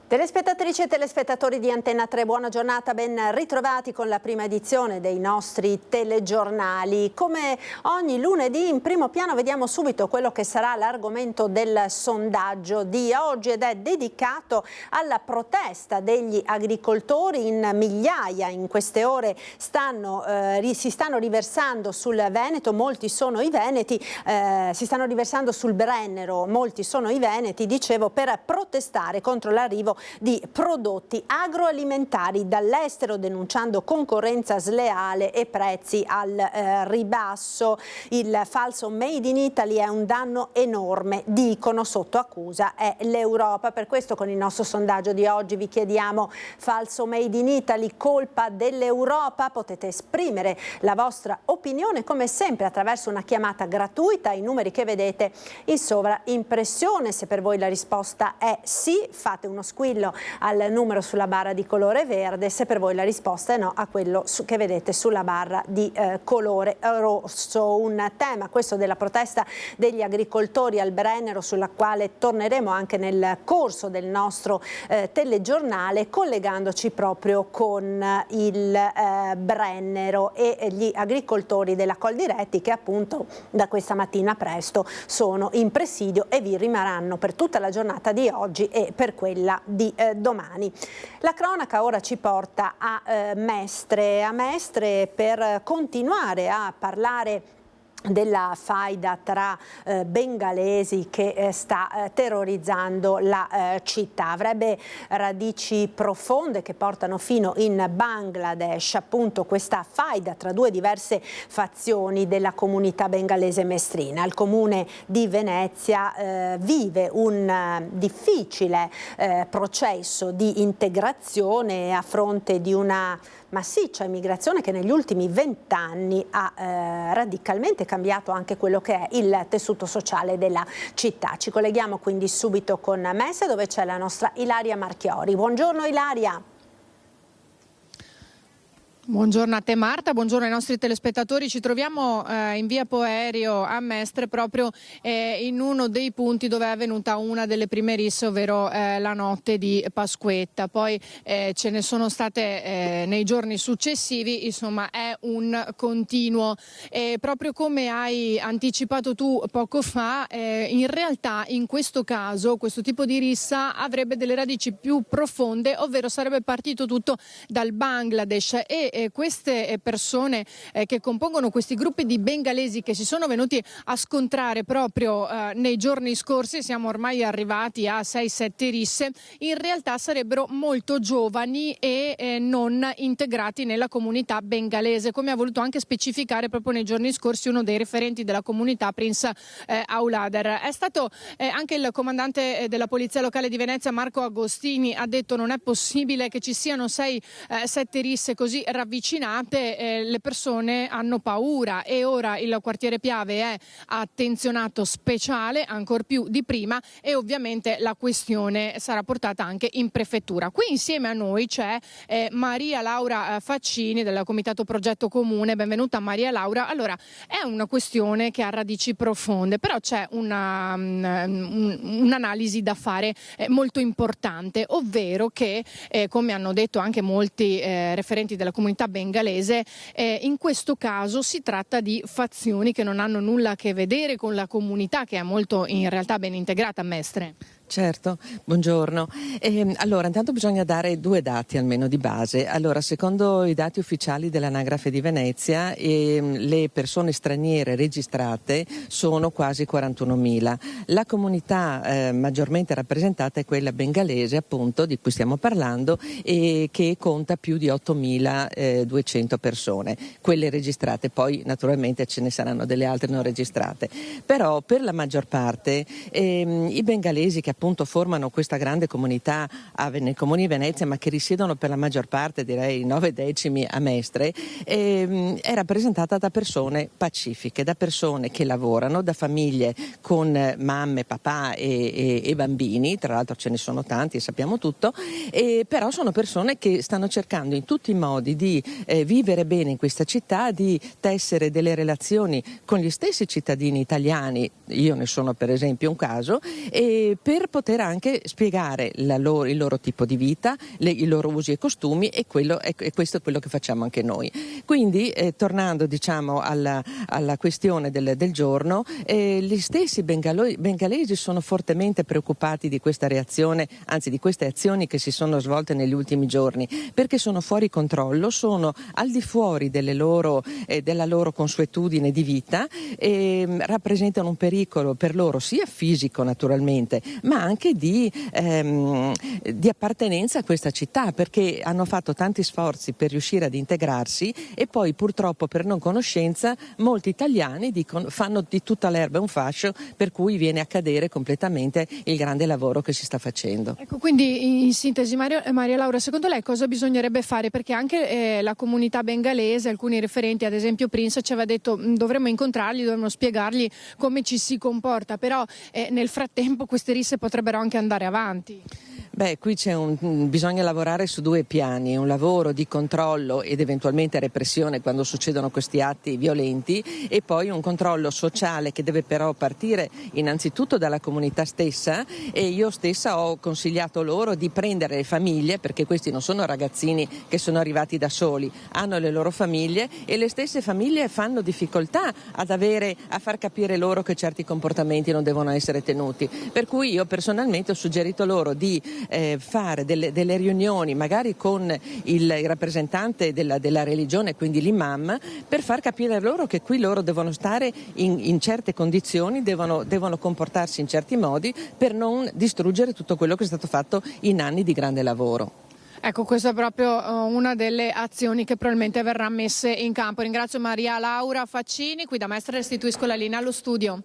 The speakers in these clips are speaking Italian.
Telespettatrici e telespettatori di Antenna 3, buona giornata, ben ritrovati con la prima edizione dei nostri telegiornali. Come ogni lunedì in primo piano vediamo subito quello che sarà l'argomento del sondaggio di oggi ed è dedicato alla protesta degli agricoltori. In migliaia in queste ore si stanno riversando sul Veneto, molti sono i veneti, si stanno riversando sul Brennero, molti sono i veneti, dicevo, per protestare contro l'arrivo di prodotti agroalimentari dall'estero, denunciando concorrenza sleale e prezzi al ribasso. Il falso Made in Italy è un danno enorme, dicono, sotto accusa è l'Europa. Per questo con il nostro sondaggio di oggi vi chiediamo: falso Made in Italy, colpa dell'Europa? Potete esprimere la vostra opinione come sempre attraverso una chiamata gratuita ai numeri che vedete in sovraimpressione. Se per voi la risposta è sì, fate uno squillo al numero sulla barra di colore verde, se per voi la risposta è no, a quello che vedete sulla barra di colore rosso. Un tema, questo della protesta degli agricoltori al Brennero, sulla quale torneremo anche nel corso del nostro telegiornale, collegandoci proprio con il Brennero e gli agricoltori della Coldiretti, che appunto da questa mattina presto sono in presidio e vi rimarranno per tutta la giornata di oggi e per quella di domani. La cronaca ora ci porta a Mestre per continuare a parlare della faida tra bengalesi che sta terrorizzando la città. Avrebbe radici profonde che portano fino in Bangladesh, appunto, questa faida tra due diverse fazioni della comunità bengalese mestrina. Il comune di Venezia vive un difficile processo di integrazione a fronte di una massiccia immigrazione che negli ultimi 20 anni ha radicalmente cambiato anche quello che è il tessuto sociale della città. Ci colleghiamo quindi subito con Mestre, dove c'è la nostra Ilaria Marchiori. Buongiorno Ilaria. Buongiorno a te Marta, buongiorno ai nostri telespettatori. Ci troviamo in via Poerio a Mestre, proprio in uno dei punti dove è avvenuta una delle prime risse, ovvero la notte di Pasquetta. Poi ce ne sono state nei giorni successivi, insomma è un continuo. Proprio come hai anticipato tu poco fa, in realtà in questo caso questo tipo di rissa avrebbe delle radici più profonde, ovvero sarebbe partito tutto dal Bangladesh e queste persone che compongono questi gruppi di bengalesi che si sono venuti a scontrare proprio nei giorni scorsi, siamo ormai arrivati a 6-7 risse, in realtà sarebbero molto giovani e non integrati nella comunità bengalese, come ha voluto anche specificare proprio nei giorni scorsi uno dei referenti della comunità, Prince Aulader. È stato anche il comandante della polizia locale di Venezia, Marco Agostini, ha detto: non è possibile che ci siano 6-7 risse così avvicinate, le persone hanno paura e ora il quartiere Piave è attenzionato speciale, ancor più di prima, e ovviamente la questione sarà portata anche in prefettura. Qui insieme a noi c'è Maria Laura Faccini del Comitato Progetto Comune. Benvenuta Maria Laura. Allora, è una questione che ha radici profonde, però c'è un'analisi da fare molto importante, ovvero che, come hanno detto anche molti referenti della comunità bengalese, in questo caso si tratta di fazioni che non hanno nulla a che vedere con la comunità, che è molto in realtà ben integrata a Mestre. Certo, buongiorno. Allora, intanto bisogna dare due dati almeno di base. Allora, secondo i dati ufficiali dell'Anagrafe di Venezia, le persone straniere registrate sono quasi 41.000. La comunità maggiormente rappresentata è quella bengalese, appunto, di cui stiamo parlando, e che conta più di 8.200 persone, quelle registrate. Poi naturalmente ce ne saranno delle altre non registrate. Però per la maggior parte i bengalesi che appunto formano questa grande comunità nel comune di Venezia, ma che risiedono per la maggior parte, direi 9/10 a Mestre, è rappresentata da persone pacifiche, da persone che lavorano, da famiglie con mamme, papà e bambini. Tra l'altro ce ne sono tanti e sappiamo tutto, però sono persone che stanno cercando in tutti i modi di vivere bene in questa città, di tessere delle relazioni con gli stessi cittadini italiani, io ne sono per esempio un caso, per per poter anche spiegare il loro tipo di vita, i loro usi e costumi, e questo è quello che facciamo anche noi. Quindi tornando diciamo alla questione del giorno, gli stessi bengalesi sono fortemente preoccupati di questa reazione, anzi di queste azioni che si sono svolte negli ultimi giorni, perché sono fuori controllo, sono al di fuori della loro consuetudine di vita e rappresentano un pericolo per loro sia fisico naturalmente, ma anche di appartenenza a questa città, perché hanno fatto tanti sforzi per riuscire ad integrarsi e poi purtroppo per non conoscenza molti italiani fanno di tutta l'erba un fascio, per cui viene a cadere completamente il grande lavoro che si sta facendo. Ecco, quindi in sintesi Maria Laura, secondo lei cosa bisognerebbe fare? Perché anche la comunità bengalese, alcuni referenti, ad esempio Prince, ci aveva detto dovremmo incontrarli, dovremmo spiegargli come ci si comporta, però nel frattempo queste risse potrebbero anche andare avanti. Beh, qui bisogna lavorare su due piani, un lavoro di controllo ed eventualmente repressione quando succedono questi atti violenti, e poi un controllo sociale che deve però partire innanzitutto dalla comunità stessa, e io stessa ho consigliato loro di prendere le famiglie, perché questi non sono ragazzini che sono arrivati da soli, hanno le loro famiglie e le stesse famiglie fanno difficoltà a far capire loro che certi comportamenti non devono essere tenuti, per cui io personalmente ho suggerito loro di fare delle riunioni magari con il rappresentante della religione, quindi l'imam, per far capire loro che qui loro devono stare in certe condizioni, devono comportarsi in certi modi per non distruggere tutto quello che è stato fatto in anni di grande lavoro. Ecco, questa è proprio una delle azioni che probabilmente verrà messe in campo. Ringrazio Maria Laura Faccini, qui da Mestre restituisco la linea allo studio.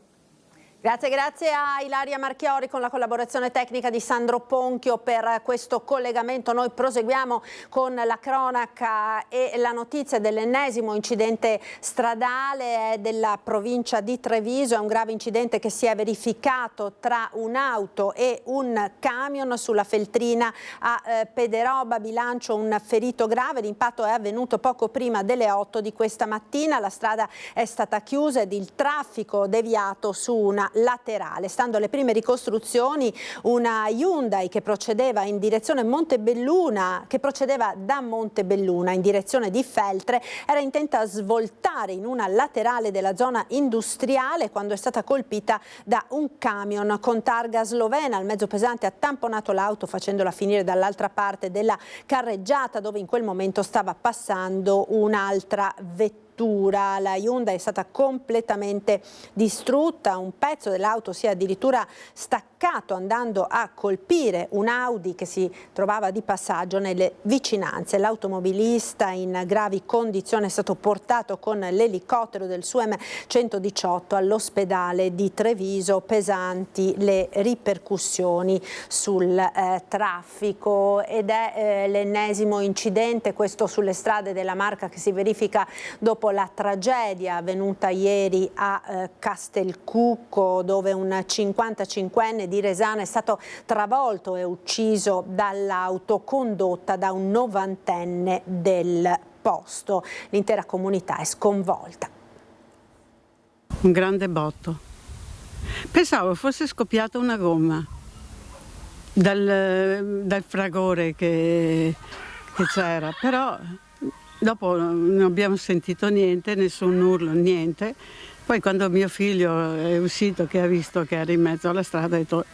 Grazie a Ilaria Marchiori con la collaborazione tecnica di Sandro Ponchio per questo collegamento. Noi proseguiamo con la cronaca e la notizia dell'ennesimo incidente stradale della provincia di Treviso. È un grave incidente che si è verificato tra un'auto e un camion sulla Feltrina a Pederoba. Bilancio un ferito grave. L'impatto è avvenuto poco prima delle 8 di questa mattina. La strada è stata chiusa ed il traffico deviato su una laterale. Stando alle prime ricostruzioni, una Hyundai che procedeva in direzione Montebelluna, che procedeva da Montebelluna in direzione di Feltre, era intenta a svoltare in una laterale della zona industriale quando è stata colpita da un camion con targa slovena. Il mezzo pesante ha tamponato l'auto facendola finire dall'altra parte della carreggiata, dove in quel momento stava passando un'altra vettura. La Hyundai è stata completamente distrutta, un pezzo dell'auto si è addirittura staccato andando a colpire un Audi che si trovava di passaggio nelle vicinanze. L'automobilista in gravi condizioni è stato portato con l'elicottero del SUEM 118 all'ospedale di Treviso. Pesanti le ripercussioni sul traffico ed è l'ennesimo incidente, questo sulle strade della Marca, che si verifica dopo la tragedia avvenuta ieri a Castelcucco, dove un 55enne di Resana è stato travolto e ucciso dall'auto condotta da un 90enne del posto. L'intera comunità è sconvolta. Un grande botto. Pensavo fosse scoppiata una gomma dal fragore che c'era, però dopo non abbiamo sentito niente, nessun urlo, niente. Poi quando mio figlio è uscito, che ha visto che era in mezzo alla strada, ha detto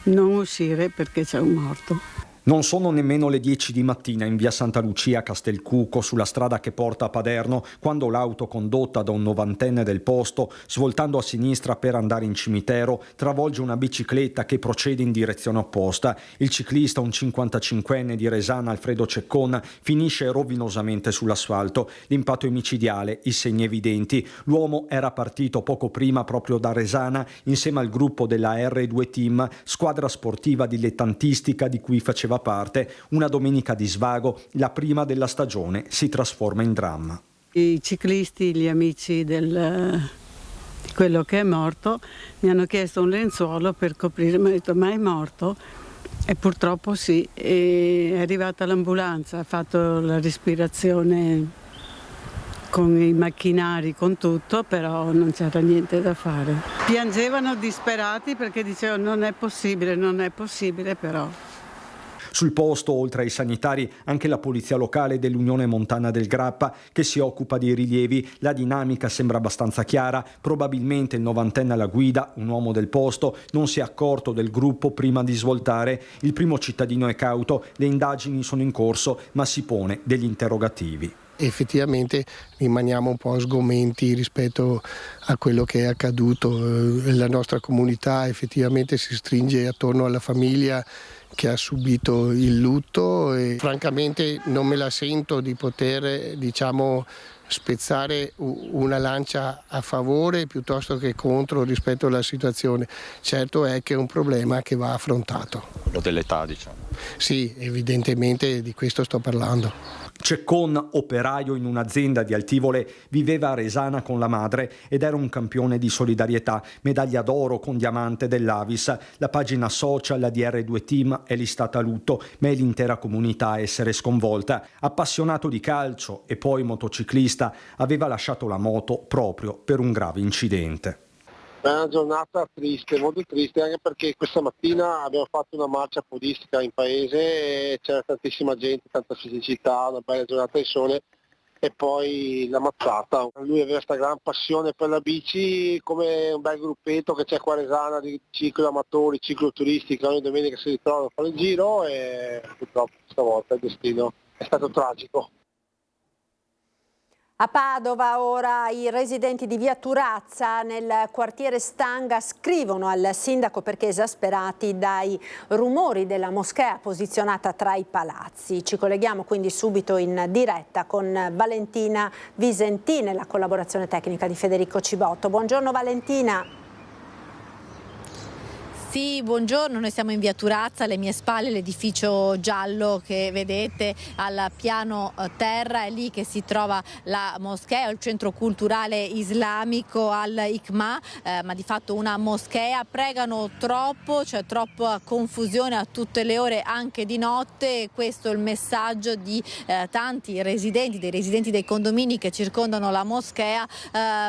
non uscire perché c'è un morto. Non sono nemmeno le 10 di mattina in via Santa Lucia a Castelcucco, sulla strada che porta a Paderno, quando l'auto condotta da un 90enne del posto, svoltando a sinistra per andare in cimitero, travolge una bicicletta che procede in direzione opposta. Il ciclista, un 55enne di Resana, Alfredo Ceccon, finisce rovinosamente sull'asfalto. L'impatto è micidiale, i segni evidenti. L'uomo era partito poco prima proprio da Resana insieme al gruppo della R2 Team, squadra sportiva dilettantistica di cui faceva parte. Una domenica di svago, la prima della stagione, si trasforma in dramma. I ciclisti, gli amici di quello che è morto, mi hanno chiesto un lenzuolo per coprire, mi hanno detto ma è morto? E purtroppo sì, e è arrivata l'ambulanza, ha fatto la respirazione con i macchinari, con tutto, però non c'era niente da fare. Piangevano disperati perché dicevano non è possibile però. Sul posto, oltre ai sanitari, anche la polizia locale dell'Unione Montana del Grappa che si occupa dei rilievi. La dinamica sembra abbastanza chiara. Probabilmente il novantenne alla guida, un uomo del posto, non si è accorto del gruppo prima di svoltare. Il primo cittadino è cauto, le indagini sono in corso, ma si pone degli interrogativi. Effettivamente rimaniamo un po' sgomenti rispetto a quello che è accaduto. La nostra comunità effettivamente si stringe attorno alla famiglia che ha subito il lutto e francamente non me la sento di poter, spezzare una lancia a favore piuttosto che contro rispetto alla situazione. Certo è che è un problema che va affrontato. Quello dell'età, diciamo. Sì, evidentemente di questo sto parlando. Ceccon, operaio in un'azienda di Altivole, viveva a Resana con la madre ed era un campione di solidarietà, medaglia d'oro con diamante dell'Avis. La pagina social di R2 Team è listata a lutto, ma è l'intera comunità a essere sconvolta. Appassionato di calcio e poi motociclista, aveva lasciato la moto proprio per un grave incidente. È una giornata triste, molto triste, anche perché questa mattina abbiamo fatto una marcia podistica in paese e c'era tantissima gente, tanta fisicità, una bella giornata di sole e poi la mazzata. Lui aveva questa gran passione per la bici, come un bel gruppetto che c'è qua a Resana di cicloamatori, cicloturisti che ogni domenica si ritrovano a fare il giro e purtroppo stavolta il destino è stato tragico. A Padova ora i residenti di via Turazza nel quartiere Stanga scrivono al sindaco perché esasperati dai rumori della moschea posizionata tra i palazzi. Ci colleghiamo quindi subito in diretta con Valentina Visentini nella collaborazione tecnica di Federico Cibotto. Buongiorno Valentina. Sì, buongiorno, noi siamo in via Turazza, alle mie spalle l'edificio giallo che vedete al piano terra, è lì che si trova la moschea, il centro culturale islamico al-Hikma, ma di fatto una moschea. Pregano troppo, c'è troppa confusione a tutte le ore anche di notte e questo è il messaggio di tanti residenti, dei residenti dei condomini che circondano la moschea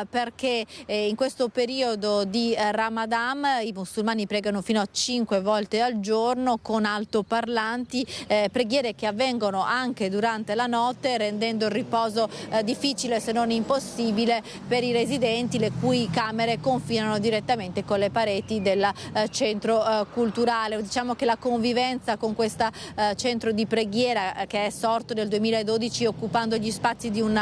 perché in questo periodo di Ramadan i musulmani pregano fino a 5 volte al giorno con altoparlanti, preghiere che avvengono anche durante la notte rendendo il riposo difficile se non impossibile per i residenti le cui camere confinano direttamente con le pareti del centro culturale. Diciamo che la convivenza con questo centro di preghiera che è sorto nel 2012 occupando gli spazi di un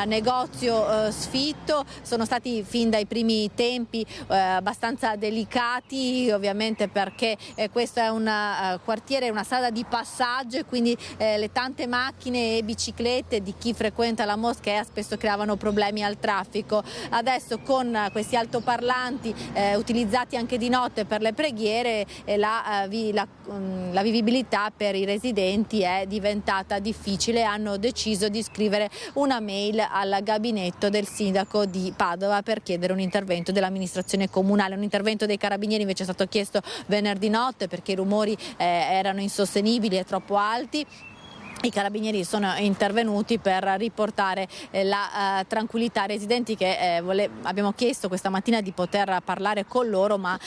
negozio sfitto sono stati fin dai primi tempi abbastanza delicati, ovviamente perché questo è un quartiere, una strada di passaggio e quindi le tante macchine e biciclette di chi frequenta la moschea spesso creavano problemi al traffico. Adesso con questi altoparlanti utilizzati anche di notte per le preghiere la vivibilità per i residenti è diventata difficile, hanno deciso di scrivere una mail al gabinetto del sindaco di Padova per chiedere un intervento dell'amministrazione comunale. Un intervento dei carabinieri invece è stato chiesto venerdì notte perché i rumori erano insostenibili e troppo alti. I carabinieri sono intervenuti per riportare la tranquillità ai residenti che abbiamo chiesto questa mattina di poter parlare con loro, ma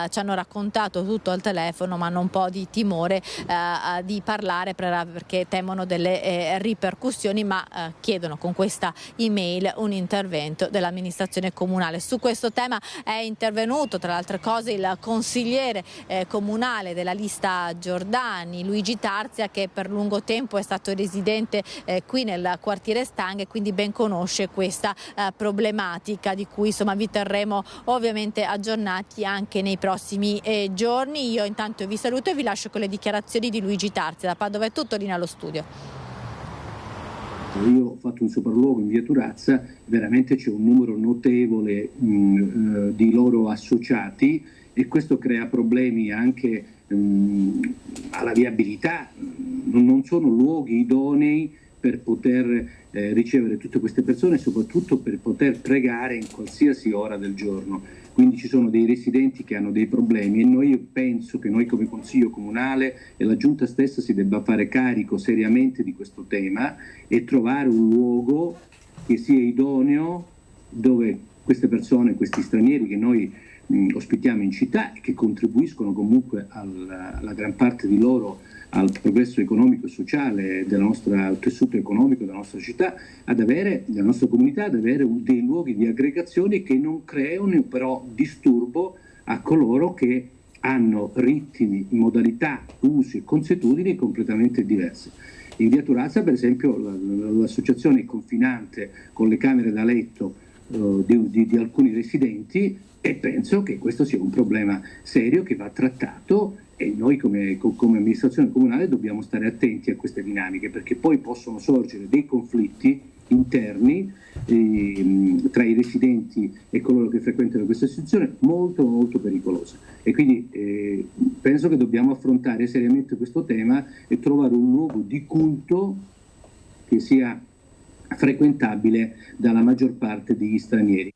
ci hanno raccontato tutto al telefono, ma hanno un po' di timore di parlare perché temono delle ripercussioni, ma chiedono con questa email un intervento dell'amministrazione comunale. Su questo tema è intervenuto tra le altre cose il consigliere comunale della lista Giordani, Luigi Tarzia, che per lungo tempo è stato residente qui nel quartiere Stanga e quindi ben conosce questa problematica di cui insomma vi terremo ovviamente aggiornati anche nei prossimi giorni. Io intanto vi saluto e vi lascio con le dichiarazioni di Luigi Tarzia. Da Padova è tutto, linea allo studio. Io ho fatto un sopralluogo in via Turazza, veramente c'è un numero notevole di loro associati e questo crea problemi anche alla viabilità. Non sono luoghi idonei per poter ricevere tutte queste persone e soprattutto per poter pregare in qualsiasi ora del giorno. Quindi ci sono dei residenti che hanno dei problemi e io penso che noi come Consiglio Comunale e la Giunta stessa si debba fare carico seriamente di questo tema e trovare un luogo che sia idoneo, dove queste persone, questi stranieri che noi ospitiamo in città e che contribuiscono comunque alla gran parte di loro al progresso economico e sociale del nostro tessuto economico della nostra città, della nostra comunità, ad avere dei luoghi di aggregazione che non creano però disturbo a coloro che hanno ritmi, modalità, usi e consuetudini completamente diverse. In via Turazza, per esempio, l'associazione è confinante con le camere da letto di alcuni residenti, e penso che questo sia un problema serio che va trattato, e noi come amministrazione comunale dobbiamo stare attenti a queste dinamiche, perché poi possono sorgere dei conflitti interni tra i residenti e coloro che frequentano questa istituzione molto molto pericolose, e quindi penso che dobbiamo affrontare seriamente questo tema e trovare un luogo di culto che sia frequentabile dalla maggior parte degli stranieri.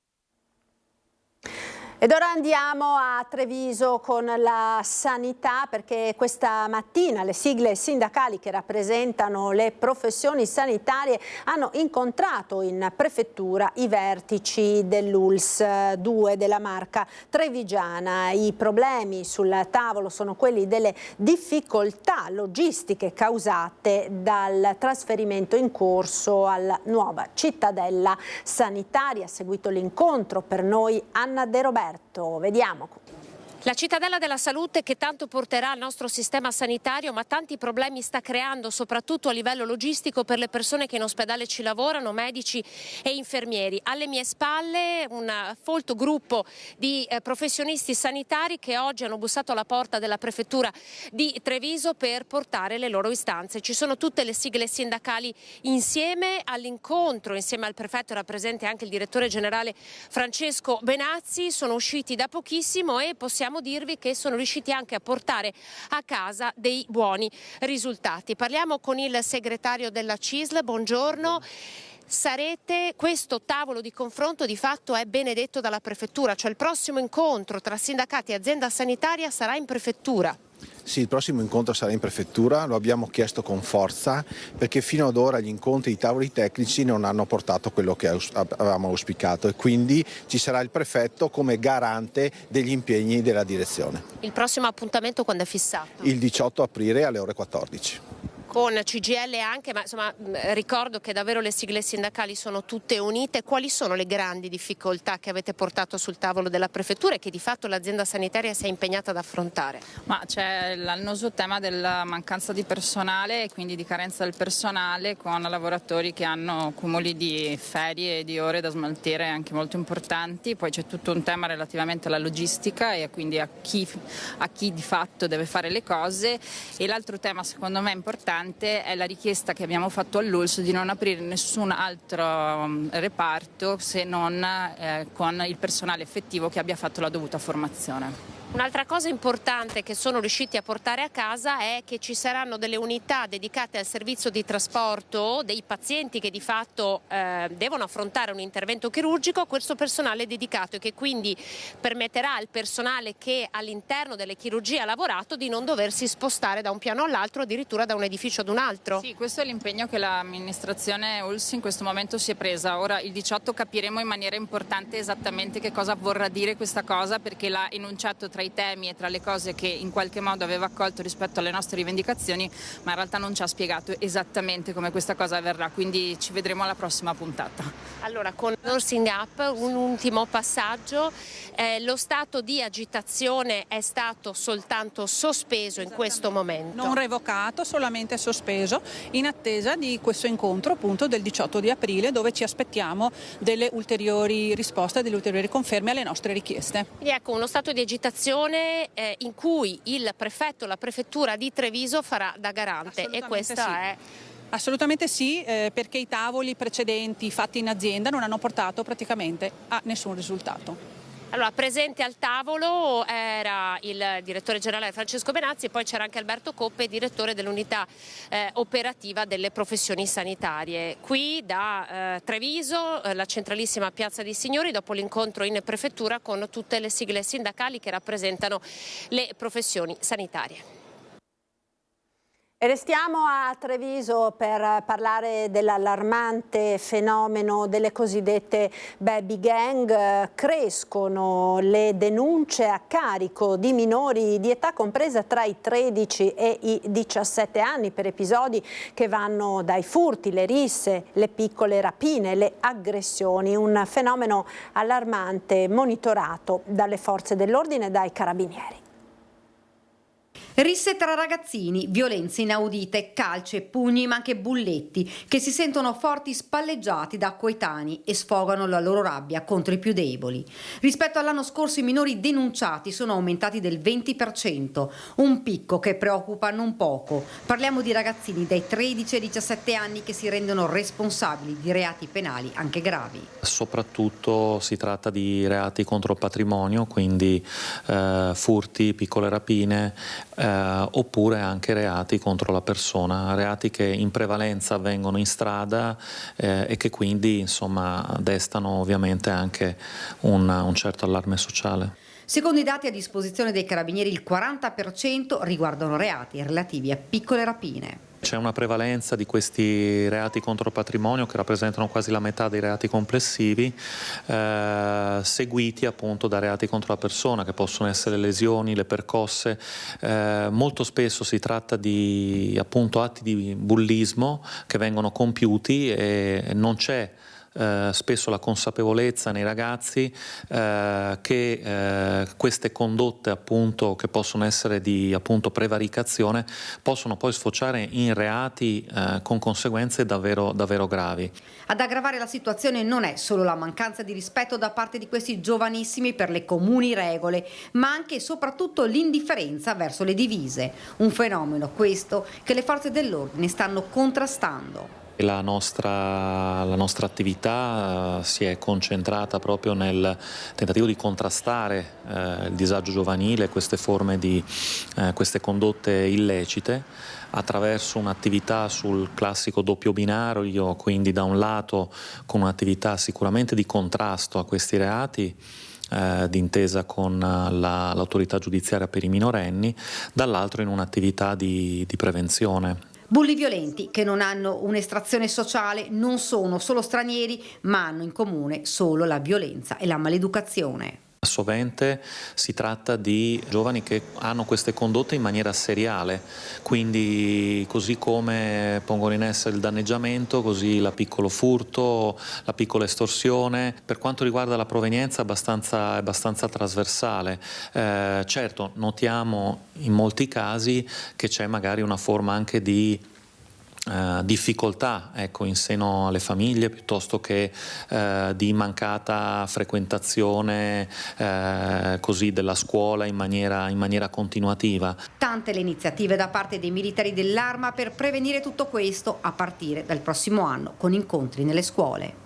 Ed ora andiamo a Treviso con la sanità, perché questa mattina le sigle sindacali che rappresentano le professioni sanitarie hanno incontrato in prefettura i vertici dell'ULSS 2 della Marca trevigiana. I problemi sul tavolo sono quelli delle difficoltà logistiche causate dal trasferimento in corso alla nuova cittadella sanitaria. Ha seguito l'incontro per noi Anna De Roberto. Vediamo. La cittadella della salute che tanto porterà al nostro sistema sanitario, ma tanti problemi sta creando soprattutto a livello logistico per le persone che in ospedale ci lavorano, medici e infermieri. Alle mie spalle un folto gruppo di professionisti sanitari che oggi hanno bussato alla porta della prefettura di Treviso per portare le loro istanze. Ci sono tutte le sigle sindacali insieme all'incontro, insieme al prefetto era presente anche il direttore generale Francesco Benazzi. Sono usciti da pochissimo e possiamo dirvi che sono riusciti anche a portare a casa dei buoni risultati. Parliamo con il segretario della CISL, buongiorno. Questo tavolo di confronto di fatto è benedetto dalla prefettura, cioè il prossimo incontro tra sindacati e azienda sanitaria sarà in prefettura. Sì, il prossimo incontro sarà in prefettura, lo abbiamo chiesto con forza perché fino ad ora gli incontri, i tavoli tecnici non hanno portato quello che avevamo auspicato, e quindi ci sarà il prefetto come garante degli impegni della direzione. Il prossimo appuntamento quando è fissato? Il 18 aprile alle ore 14. Con CGL anche, ma insomma ricordo che davvero le sigle sindacali sono tutte unite. Quali sono le grandi difficoltà che avete portato sul tavolo della prefettura e che di fatto l'azienda sanitaria si è impegnata ad affrontare? Ma c'è l'annoso tema della mancanza di personale e quindi di carenza del personale, con lavoratori che hanno cumuli di ferie e di ore da smaltire anche molto importanti. Poi c'è tutto un tema relativamente alla logistica e quindi a chi di fatto deve fare le cose, e l'altro tema secondo me importante è la richiesta che abbiamo fatto all'ULSS di non aprire nessun altro reparto se non con il personale effettivo che abbia fatto la dovuta formazione. Un'altra cosa importante che sono riusciti a portare a casa è che ci saranno delle unità dedicate al servizio di trasporto dei pazienti che di fatto devono affrontare un intervento chirurgico. Questo personale è dedicato e che quindi permetterà al personale che all'interno delle chirurgie ha lavorato di non doversi spostare da un piano all'altro, addirittura da un edificio ad un altro. Sì, questo è l'impegno che l'amministrazione ULSS in questo momento si è presa. Ora il 18 capiremo in maniera importante esattamente che cosa vorrà dire questa cosa, perché l'ha enunciato tra i temi e tra le cose che in qualche modo aveva accolto rispetto alle nostre rivendicazioni, ma in realtà non ci ha spiegato esattamente come questa cosa avverrà, quindi ci vedremo alla prossima puntata. Allora, con Nursing Up un ultimo passaggio, lo stato di agitazione è stato soltanto sospeso in questo momento? Non revocato, solamente sospeso, in attesa di questo incontro appunto del 18 di aprile, dove ci aspettiamo delle ulteriori risposte, delle ulteriori conferme alle nostre richieste. Quindi ecco, uno stato di agitazione in cui il prefetto, la prefettura di Treviso farà da garante, e questa sì. è... Assolutamente sì, perché i tavoli precedenti fatti in azienda non hanno portato praticamente a nessun risultato. Allora, presente al tavolo era il direttore generale Francesco Benazzi, e poi c'era anche Alberto Coppe, direttore dell'unità operativa delle professioni sanitarie. Qui da Treviso, la centralissima Piazza dei Signori, dopo l'incontro in prefettura con tutte le sigle sindacali che rappresentano le professioni sanitarie. E restiamo a Treviso per parlare dell'allarmante fenomeno delle cosiddette baby gang. Crescono le denunce a carico di minori di età compresa tra i 13 e i 17 anni per episodi che vanno dai furti, le risse, le piccole rapine, le aggressioni. Un fenomeno allarmante monitorato dalle forze dell'ordine e dai carabinieri. Risse tra ragazzini, violenze inaudite, calci e pugni ma anche bulletti che si sentono forti spalleggiati da coetanei e sfogano la loro rabbia contro i più deboli. Rispetto all'anno scorso i minori denunciati sono aumentati del 20%, un picco che preoccupa non poco. Parliamo di ragazzini dai 13 ai 17 anni che si rendono responsabili di reati penali anche gravi. Soprattutto si tratta di reati contro il patrimonio, quindi furti, piccole rapine, oppure anche reati contro la persona, reati che in prevalenza avvengono in strada e che quindi insomma destano ovviamente anche un certo allarme sociale. Secondo i dati a disposizione dei carabinieri il 40% riguardano reati relativi a piccole rapine. C'è una prevalenza di questi reati contro il patrimonio che rappresentano quasi la metà dei reati complessivi, seguiti appunto da reati contro la persona che possono essere lesioni, le percosse. Molto spesso si tratta di appunto atti di bullismo che vengono compiuti e non c'è spesso la consapevolezza nei ragazzi che queste condotte appunto che possono essere di appunto prevaricazione possono poi sfociare in reati con conseguenze davvero gravi. Ad aggravare la situazione non è solo la mancanza di rispetto da parte di questi giovanissimi per le comuni regole, ma anche e soprattutto l'indifferenza verso le divise, un fenomeno questo che le forze dell'ordine stanno contrastando. La nostra attività si è concentrata proprio nel tentativo di contrastare il disagio giovanile, queste forme di queste condotte illecite attraverso un'attività sul classico doppio binario, quindi da un lato con un'attività sicuramente di contrasto a questi reati, d'intesa con l'autorità giudiziaria per i minorenni, dall'altro in un'attività di prevenzione. Bulli violenti che non hanno un'estrazione sociale, non sono solo stranieri, ma hanno in comune solo la violenza e la maleducazione. Sovente si tratta di giovani che hanno queste condotte in maniera seriale, quindi così come pongono in essere il danneggiamento, così la piccolo furto, la piccola estorsione. Per quanto riguarda la provenienza è abbastanza trasversale. Certo, notiamo in molti casi che c'è magari una forma anche di difficoltà in seno alle famiglie piuttosto che di mancata frequentazione così della scuola in maniera continuativa. Tante le iniziative da parte dei militari dell'Arma per prevenire tutto questo a partire dal prossimo anno con incontri nelle scuole.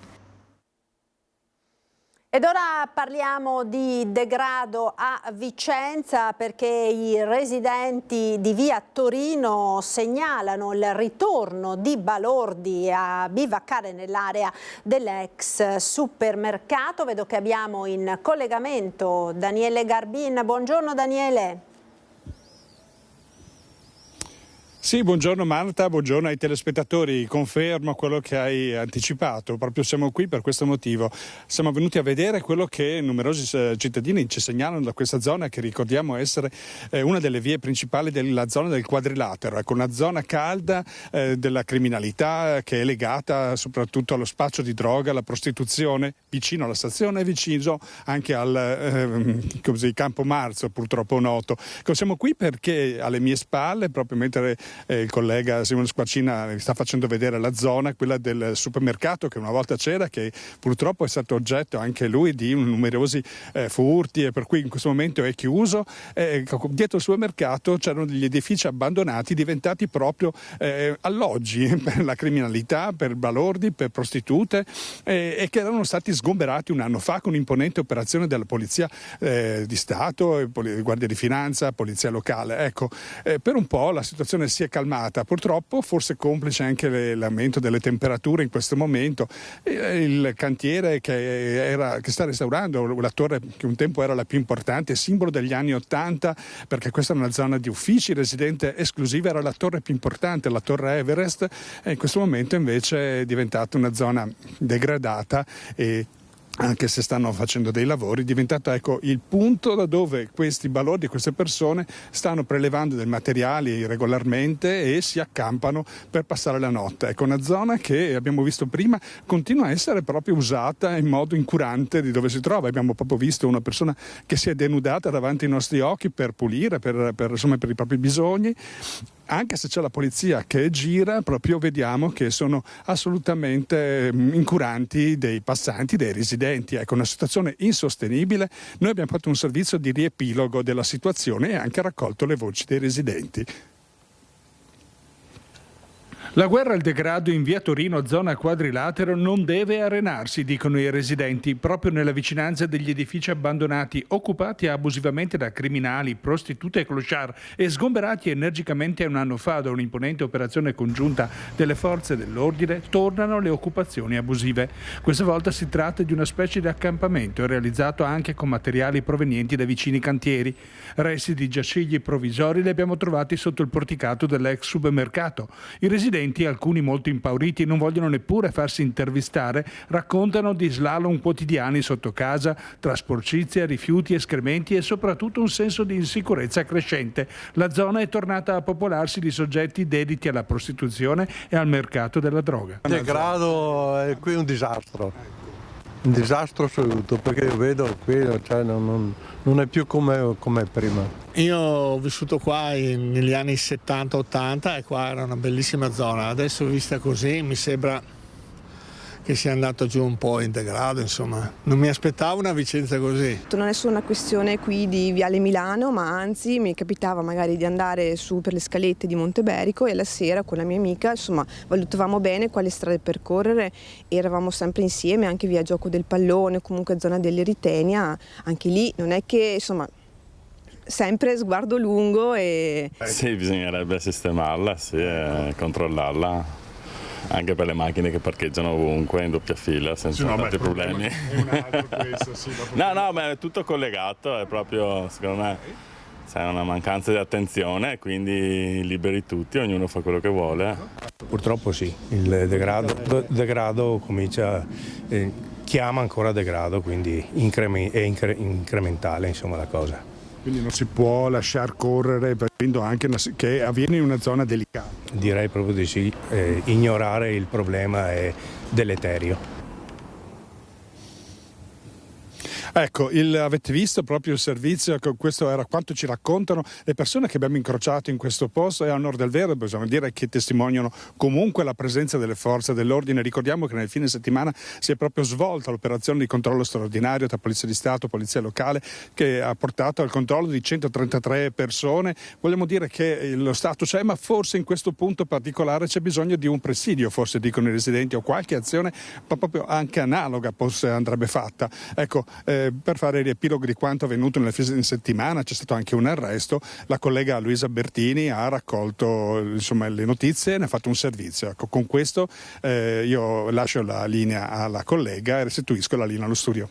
Ed ora parliamo di degrado a Vicenza perché i residenti di via Torino segnalano il ritorno di balordi a bivaccare nell'area dell'ex supermercato. Vedo che abbiamo in collegamento Daniele Garbin. Buongiorno Daniele. Sì, buongiorno Marta, buongiorno ai telespettatori, confermo quello che hai anticipato, proprio siamo qui per questo motivo, siamo venuti a vedere quello che numerosi cittadini ci segnalano da questa zona che ricordiamo essere una delle vie principali della zona del Quadrilatero, ecco, una zona calda della criminalità che è legata soprattutto allo spaccio di droga, alla prostituzione, vicino alla stazione e vicino anche al Campo Marzo, purtroppo noto. Siamo qui perché alle mie spalle, proprio mentre il collega Simone Squarcina sta facendo vedere la zona, quella del supermercato che una volta c'era, che purtroppo è stato oggetto anche lui di numerosi furti e per cui in questo momento è chiuso. Dietro il supermercato c'erano degli edifici abbandonati diventati proprio alloggi per la criminalità, per balordi, per prostitute e che erano stati sgomberati un anno fa con imponente operazione della Polizia di Stato, Guardia di Finanza, Polizia locale. Ecco, per un po' la situazione si si è calmata. Purtroppo, forse complice anche l'aumento delle temperature in questo momento, il cantiere che sta restaurando la torre che un tempo era la più importante, simbolo degli anni '80, perché questa è una zona di uffici, residente esclusiva, era la torre più importante, la torre Everest, e in questo momento invece è diventata una zona degradata e anche se stanno facendo dei lavori, è diventato il punto da dove questi balordi, queste persone stanno prelevando dei materiali regolarmente e si accampano per passare la notte. Una zona che abbiamo visto prima continua a essere proprio usata in modo incurante di dove si trova. Abbiamo proprio visto una persona che si è denudata davanti ai nostri occhi per pulire, per i propri bisogni. Anche se c'è la polizia che gira, proprio vediamo che sono assolutamente incuranti dei passanti, dei residenti. Una situazione insostenibile. Noi abbiamo fatto un servizio di riepilogo della situazione e anche raccolto le voci dei residenti. La guerra al degrado in via Torino, zona Quadrilatero, non deve arenarsi, dicono i residenti, proprio nella vicinanza degli edifici abbandonati, occupati abusivamente da criminali, prostitute e clochard e sgomberati energicamente un anno fa da un'imponente operazione congiunta delle forze dell'ordine, tornano le occupazioni abusive. Questa volta si tratta di una specie di accampamento realizzato anche con materiali provenienti da vicini cantieri. Resti di giacigli provvisori li abbiamo trovati sotto il porticato dell'ex supermercato. I residenti, alcuni molto impauriti, non vogliono neppure farsi intervistare, raccontano di slalom quotidiani sotto casa, tra sporcizia, rifiuti, escrementi e soprattutto un senso di insicurezza crescente. La zona è tornata a popolarsi di soggetti dediti alla prostituzione e al mercato della droga. Il degrado è qui un disastro assoluto, perché io vedo qui non è più come prima. Io ho vissuto qua negli anni 70-80 e qua era una bellissima zona, adesso vista così mi sembra che sia andato giù un po' in degrado, insomma. Non mi aspettavo una Vicenza così. Non è solo una questione qui di Viale Milano, ma anzi mi capitava magari di andare su per le scalette di Monteberico e la sera con la mia amica, insomma, valutavamo bene quale strade percorrere, eravamo sempre insieme, anche via Gioco del Pallone, comunque zona dell'Eritrea, anche lì non è che, insomma, sempre sguardo lungo e... Sì, bisognerebbe sistemarla, sì, e controllarla. Anche per le macchine che parcheggiano ovunque in doppia fila senza tanti problemi. No, ma è tutto collegato, è proprio, secondo me, c'è una mancanza di attenzione, quindi liberi tutti, ognuno fa quello che vuole. Purtroppo sì, il degrado comincia, chiama ancora degrado, quindi è incrementale, insomma, la cosa. Quindi non si può lasciar correre, vedendo anche che avviene in una zona delicata. Direi proprio di sì, ignorare il problema è deleterio. Ecco, avete visto proprio il servizio, questo era quanto ci raccontano le persone che abbiamo incrociato in questo posto e a onor del vero bisogna dire che testimoniano comunque la presenza delle forze dell'ordine. Ricordiamo che nel fine settimana si è proprio svolta l'operazione di controllo straordinario tra Polizia di Stato e Polizia Locale che ha portato al controllo di 133 persone. Vogliamo dire che lo Stato c'è, ma forse in questo punto particolare c'è bisogno di un presidio, forse dicono i residenti, o qualche azione proprio anche analoga forse andrebbe fatta. Ecco, per fare il riepilogo di quanto avvenuto nel fine settimana, c'è stato anche un arresto, la collega Luisa Bertini ha raccolto le notizie e ne ha fatto un servizio. Ecco, con questo io lascio la linea alla collega e restituisco la linea allo studio.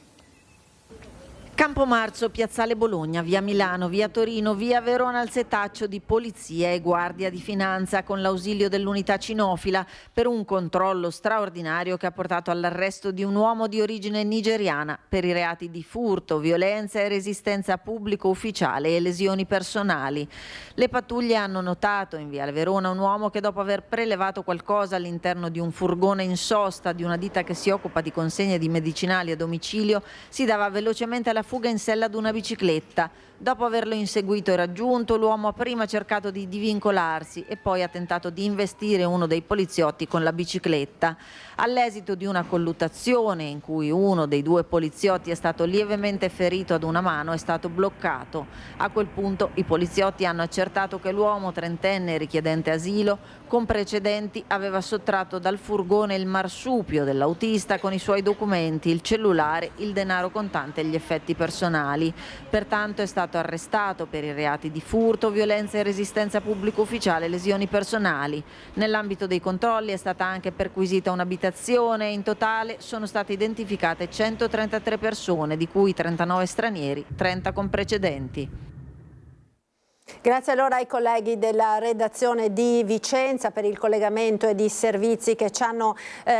Campomarzo, Piazzale Bologna, via Milano, via Torino, via Verona al setaccio di polizia e guardia di finanza con l'ausilio dell'unità cinofila per un controllo straordinario che ha portato all'arresto di un uomo di origine nigeriana per i reati di furto, violenza e resistenza a pubblico ufficiale e lesioni personali. Le pattuglie hanno notato in via Verona un uomo che dopo aver prelevato qualcosa all'interno di un furgone in sosta di una ditta che si occupa di consegne di medicinali a domicilio si dava velocemente alla fuga in sella ad una bicicletta. Dopo averlo inseguito e raggiunto, l'uomo ha prima cercato di divincolarsi e poi ha tentato di investire uno dei poliziotti con la bicicletta. All'esito di una colluttazione in cui uno dei due poliziotti è stato lievemente ferito ad una mano, è stato bloccato. A quel punto i poliziotti hanno accertato che l'uomo, trentenne richiedente asilo, con precedenti aveva sottratto dal furgone il marsupio dell'autista con i suoi documenti, il cellulare, il denaro contante e gli effetti personali. Pertanto è stato stato arrestato per i reati di furto, violenza e resistenza pubblico ufficiale e lesioni personali. Nell'ambito dei controlli è stata anche perquisita un'abitazione e in totale sono state identificate 133 persone, di cui 39 stranieri, 30 con precedenti. Grazie allora ai colleghi della redazione di Vicenza per il collegamento e di servizi che ci hanno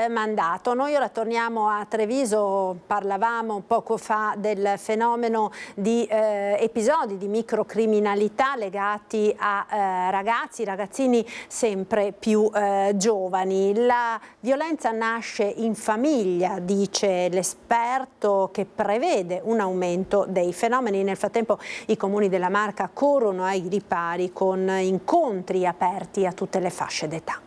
mandato. Noi ora torniamo a Treviso, parlavamo poco fa del fenomeno di episodi di microcriminalità legati a ragazzini sempre più giovani. La violenza nasce in famiglia, dice l'esperto, che prevede un aumento dei fenomeni. Nel frattempo i comuni della Marca corrono ai ripari con incontri aperti a tutte le fasce d'età.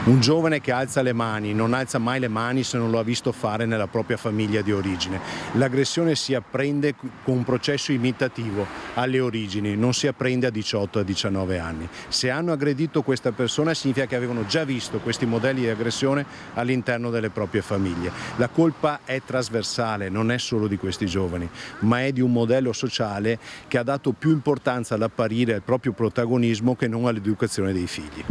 Un giovane che alza le mani non alza mai le mani se non lo ha visto fare nella propria famiglia di origine. L'aggressione si apprende con un processo imitativo alle origini, non si apprende a 18 a 19 anni. Se hanno aggredito questa persona significa che avevano già visto questi modelli di aggressione all'interno delle proprie famiglie. La colpa è trasversale, non è solo di questi giovani, ma è di un modello sociale che ha dato più importanza all'apparire al proprio protagonismo che non all'educazione dei figli.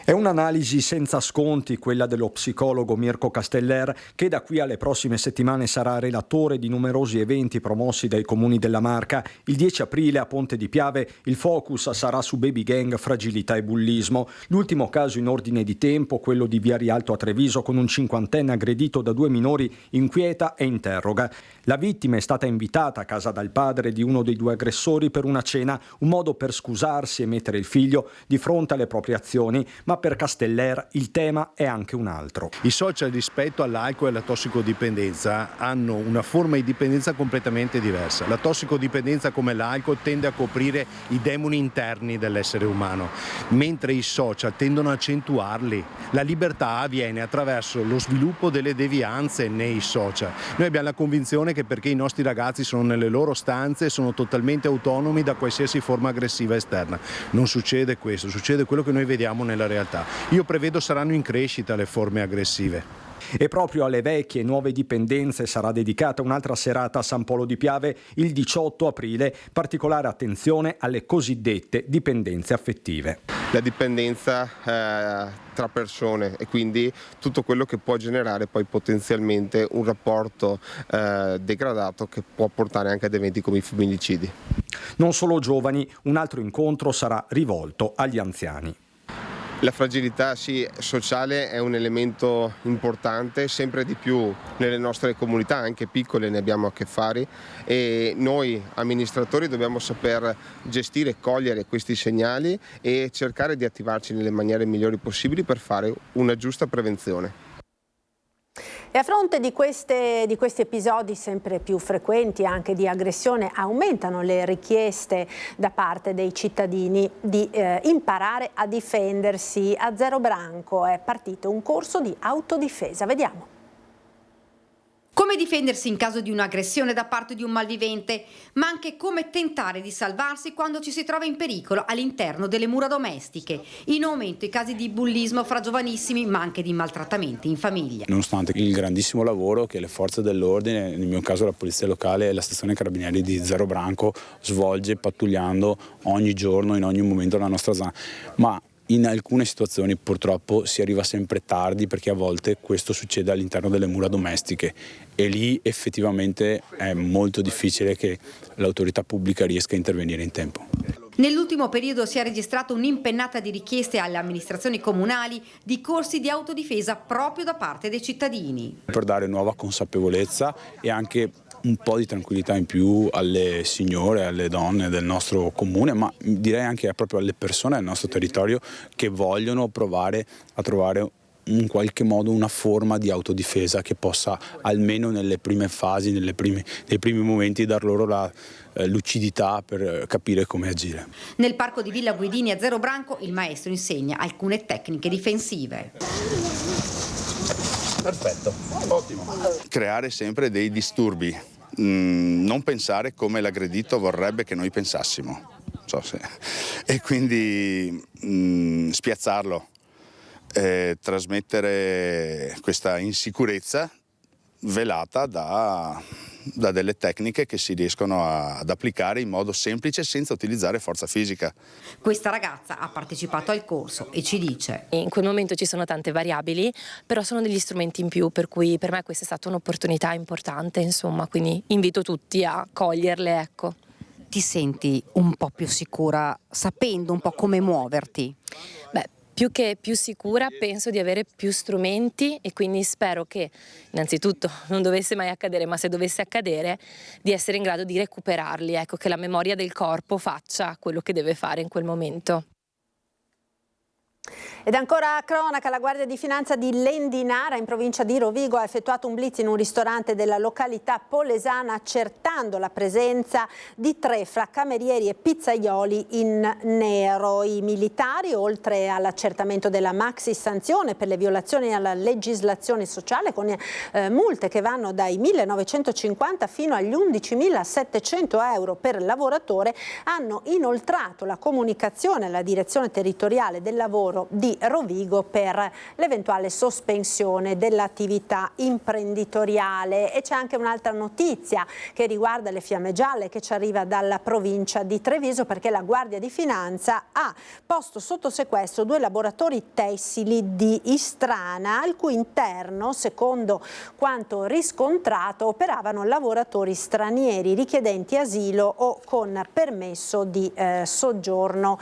È un'analisi senza sconti quella dello psicologo Mirko Casteller, che da qui alle prossime settimane sarà relatore di numerosi eventi promossi dai comuni della Marca. Il 10 aprile a Ponte di Piave il focus sarà su baby gang, fragilità e bullismo. L'ultimo caso in ordine di tempo, quello di Via Rialto a Treviso, con un cinquantenne aggredito da 2 minori, inquieta e interroga. La vittima è stata invitata a casa dal padre di uno dei 2 aggressori per una cena, un modo per scusarsi e mettere il figlio di fronte alle proprie azioni, ma per Casteller il tema è anche un altro. I social rispetto all'alcol e alla tossicodipendenza hanno una forma di dipendenza completamente diversa. La tossicodipendenza, come l'alcol, tende a coprire i demoni interni dell'essere umano, mentre i social tendono a accentuarli. La libertà avviene attraverso lo sviluppo delle devianze nei social. Noi abbiamo la convinzione che perché i nostri ragazzi sono nelle loro stanze sono totalmente autonomi da qualsiasi forma aggressiva esterna. Non succede questo, succede quello che noi vediamo nella realtà. Io prevedo saranno in crescita le forme aggressive. E proprio alle vecchie e nuove dipendenze sarà dedicata un'altra serata a San Polo di Piave il 18 aprile, particolare attenzione alle cosiddette dipendenze affettive. La dipendenza tra persone e quindi tutto quello che può generare poi potenzialmente un rapporto degradato che può portare anche ad eventi come i femminicidi. Non solo giovani, un altro incontro sarà rivolto agli anziani. La fragilità sociale è un elemento importante, sempre di più nelle nostre comunità, anche piccole ne abbiamo a che fare, e noi amministratori dobbiamo saper gestire e cogliere questi segnali e cercare di attivarci nelle maniere migliori possibili per fare una giusta prevenzione. E a fronte di questi episodi sempre più frequenti anche di aggressione, aumentano le richieste da parte dei cittadini di imparare a difendersi. A Zero Branco è partito un corso di autodifesa. Vediamo. Come difendersi in caso di un'aggressione da parte di un malvivente, ma anche come tentare di salvarsi quando ci si trova in pericolo all'interno delle mura domestiche. In aumento i casi di bullismo fra giovanissimi, ma anche di maltrattamenti in famiglia. Nonostante il grandissimo lavoro che le forze dell'ordine, nel mio caso la polizia locale e la stazione carabinieri di Zero Branco, svolge pattugliando ogni giorno, in ogni momento la nostra zona, ma in alcune situazioni purtroppo si arriva sempre tardi, perché a volte questo succede all'interno delle mura domestiche e lì effettivamente è molto difficile che l'autorità pubblica riesca a intervenire in tempo. Nell'ultimo periodo si è registrato un'impennata di richieste alle amministrazioni comunali di corsi di autodifesa proprio da parte dei cittadini. Per dare nuova consapevolezza e anche un po' di tranquillità in più alle signore, alle donne del nostro comune, ma direi anche proprio alle persone del nostro territorio che vogliono provare a trovare in qualche modo una forma di autodifesa che possa, almeno nelle prime fasi, nei primi momenti, dar loro la lucidità per capire come agire. Nel parco di Villa Guidini a Zero Branco il maestro insegna alcune tecniche difensive. Perfetto, ottimo. Creare sempre dei disturbi, non pensare come l'aggredito vorrebbe che noi pensassimo, e quindi spiazzarlo, trasmettere questa insicurezza velata da da delle tecniche che si riescono ad applicare in modo semplice senza utilizzare forza fisica. Questa ragazza ha partecipato al corso e ci dice: in quel momento ci sono tante variabili, però sono degli strumenti in più, per cui per me questa è stata un'opportunità importante, insomma, quindi invito tutti a coglierle, ecco. Ti senti un po' più sicura sapendo un po' come muoverti? Beh, più che più sicura, penso di avere più strumenti e quindi spero che innanzitutto non dovesse mai accadere, ma se dovesse accadere di essere in grado di recuperarli, ecco, che la memoria del corpo faccia quello che deve fare in quel momento. Ed ancora cronaca, la Guardia di Finanza di Lendinara in provincia di Rovigo ha effettuato un blitz in un ristorante della località polesana accertando la presenza di 3 fra camerieri e pizzaioli in nero. I militari, oltre all'accertamento della maxi sanzione per le violazioni alla legislazione sociale con multe che vanno dai 1.950 fino agli 11.700 euro per lavoratore, hanno inoltrato la comunicazione alla direzione territoriale del lavoro di Rovigo per l'eventuale sospensione dell'attività imprenditoriale. E c'è anche un'altra notizia che riguarda le fiamme gialle che ci arriva dalla provincia di Treviso, perché la Guardia di Finanza ha posto sotto sequestro 2 laboratori tessili di Istrana, al cui interno, secondo quanto riscontrato, operavano lavoratori stranieri richiedenti asilo o con permesso di soggiorno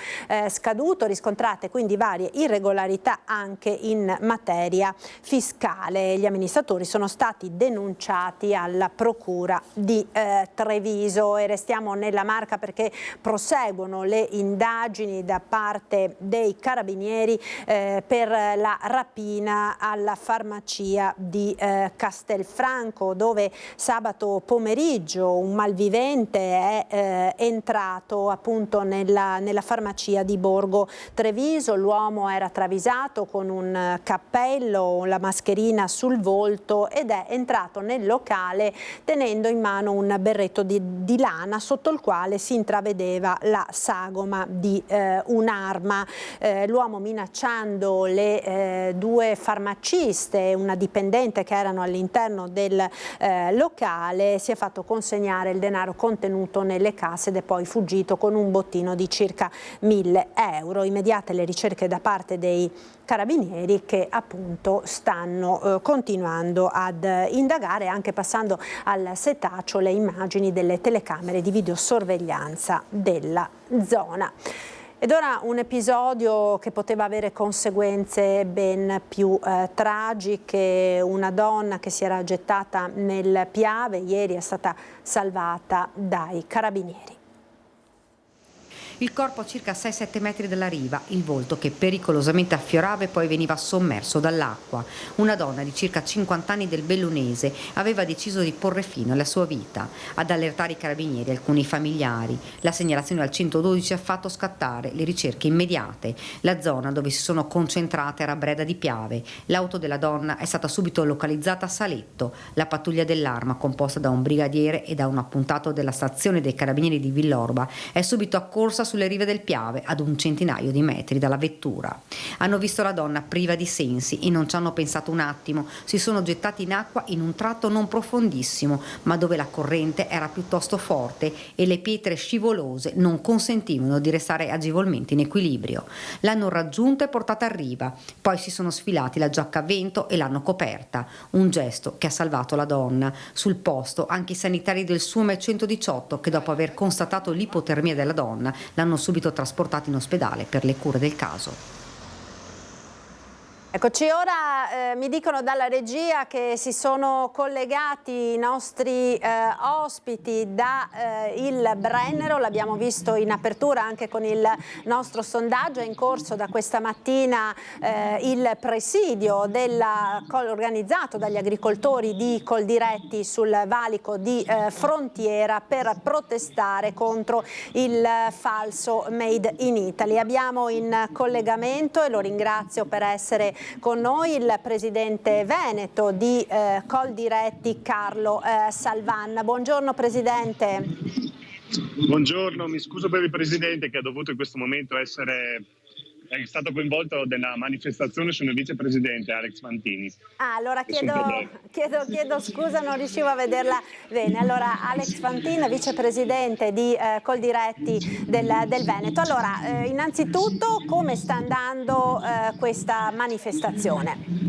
scaduto, riscontrate quindi varie irregolarità anche in materia fiscale. Gli amministratori sono stati denunciati alla Procura di Treviso. E restiamo nella Marca perché proseguono le indagini da parte dei carabinieri per la rapina alla farmacia di Castelfranco, dove sabato pomeriggio un malvivente è entrato appunto nella farmacia di Borgo Treviso. L'uomo era travisato con un cappello, la mascherina sul volto ed è entrato nel locale tenendo in mano un berretto di lana sotto il quale si intravedeva la sagoma di un'arma. L'uomo, minacciando le 2 farmaciste e una dipendente che erano all'interno del locale, si è fatto consegnare il denaro contenuto nelle casse ed è poi fuggito con un bottino di circa 1.000 euro. Immediate le ricerche da parte dei carabinieri che appunto stanno continuando ad indagare, anche passando al setaccio le immagini delle telecamere di videosorveglianza della zona. Ed ora un episodio che poteva avere conseguenze ben più tragiche. Una donna che si era gettata nel Piave ieri è stata salvata dai carabinieri. Il corpo a circa 6-7 metri dalla riva, il volto che pericolosamente affiorava e poi veniva sommerso dall'acqua. Una donna di circa 50 anni del Bellunese aveva deciso di porre fine alla sua vita. Ad allertare i carabinieri e alcuni familiari. La segnalazione al 112 ha fatto scattare le ricerche immediate. La zona dove si sono concentrate era Breda di Piave. L'auto della donna è stata subito localizzata a Saletto. La pattuglia dell'Arma, composta da un brigadiere e da un appuntato della stazione dei carabinieri di Villorba, è subito accorsa sulle rive del Piave ad un centinaio di metri dalla vettura. Hanno visto la donna priva di sensi e non ci hanno pensato un attimo. Si sono gettati in acqua in un tratto non profondissimo, ma dove la corrente era piuttosto forte e le pietre scivolose non consentivano di restare agevolmente in equilibrio. L'hanno raggiunta e portata a riva, poi si sono sfilati la giacca a vento e l'hanno coperta. Un gesto che ha salvato la donna. Sul posto anche i sanitari del SUME 118 che, dopo aver constatato l'ipotermia della donna, l'hanno subito trasportata in ospedale per le cure del caso. Eccoci, ora mi dicono dalla regia che si sono collegati i nostri ospiti da il Brennero, l'abbiamo visto in apertura anche con il nostro sondaggio. È in corso da questa mattina il presidio organizzato dagli agricoltori di Coldiretti sul valico di Frontiera per protestare contro il falso Made in Italy. Abbiamo in collegamento, e lo ringrazio per essere con noi, il presidente veneto di Coldiretti, Carlo Salvanna. Buongiorno Presidente. Buongiorno, mi scuso per il Presidente che ha dovuto in questo momento essere è stato coinvolto nella manifestazione sono il vicepresidente Alex Fantini. Allora chiedo scusa, non riuscivo a vederla bene. Allora Alex Fantini, vicepresidente di Coldiretti del Veneto. Allora, innanzitutto come sta andando questa manifestazione?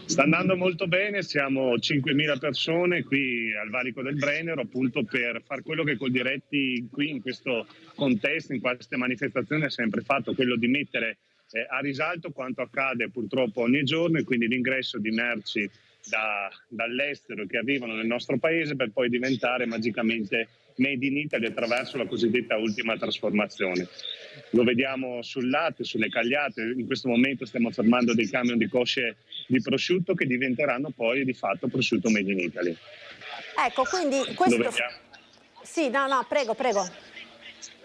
Sta andando molto bene, siamo 5.000 persone qui al Valico del Brennero appunto per fare quello che Coldiretti qui in questo contesto, in queste manifestazioni ha sempre fatto, quello di mettere a risalto quanto accade purtroppo ogni giorno e quindi l'ingresso di merci dall'estero che arrivano nel nostro paese per poi diventare magicamente made in Italy attraverso la cosiddetta ultima trasformazione. Lo vediamo sul latte, sulle cagliate, in questo momento stiamo fermando dei camion di cosce di prosciutto che diventeranno poi di fatto prosciutto made in Italy. Ecco, quindi questo... Sì, no, prego.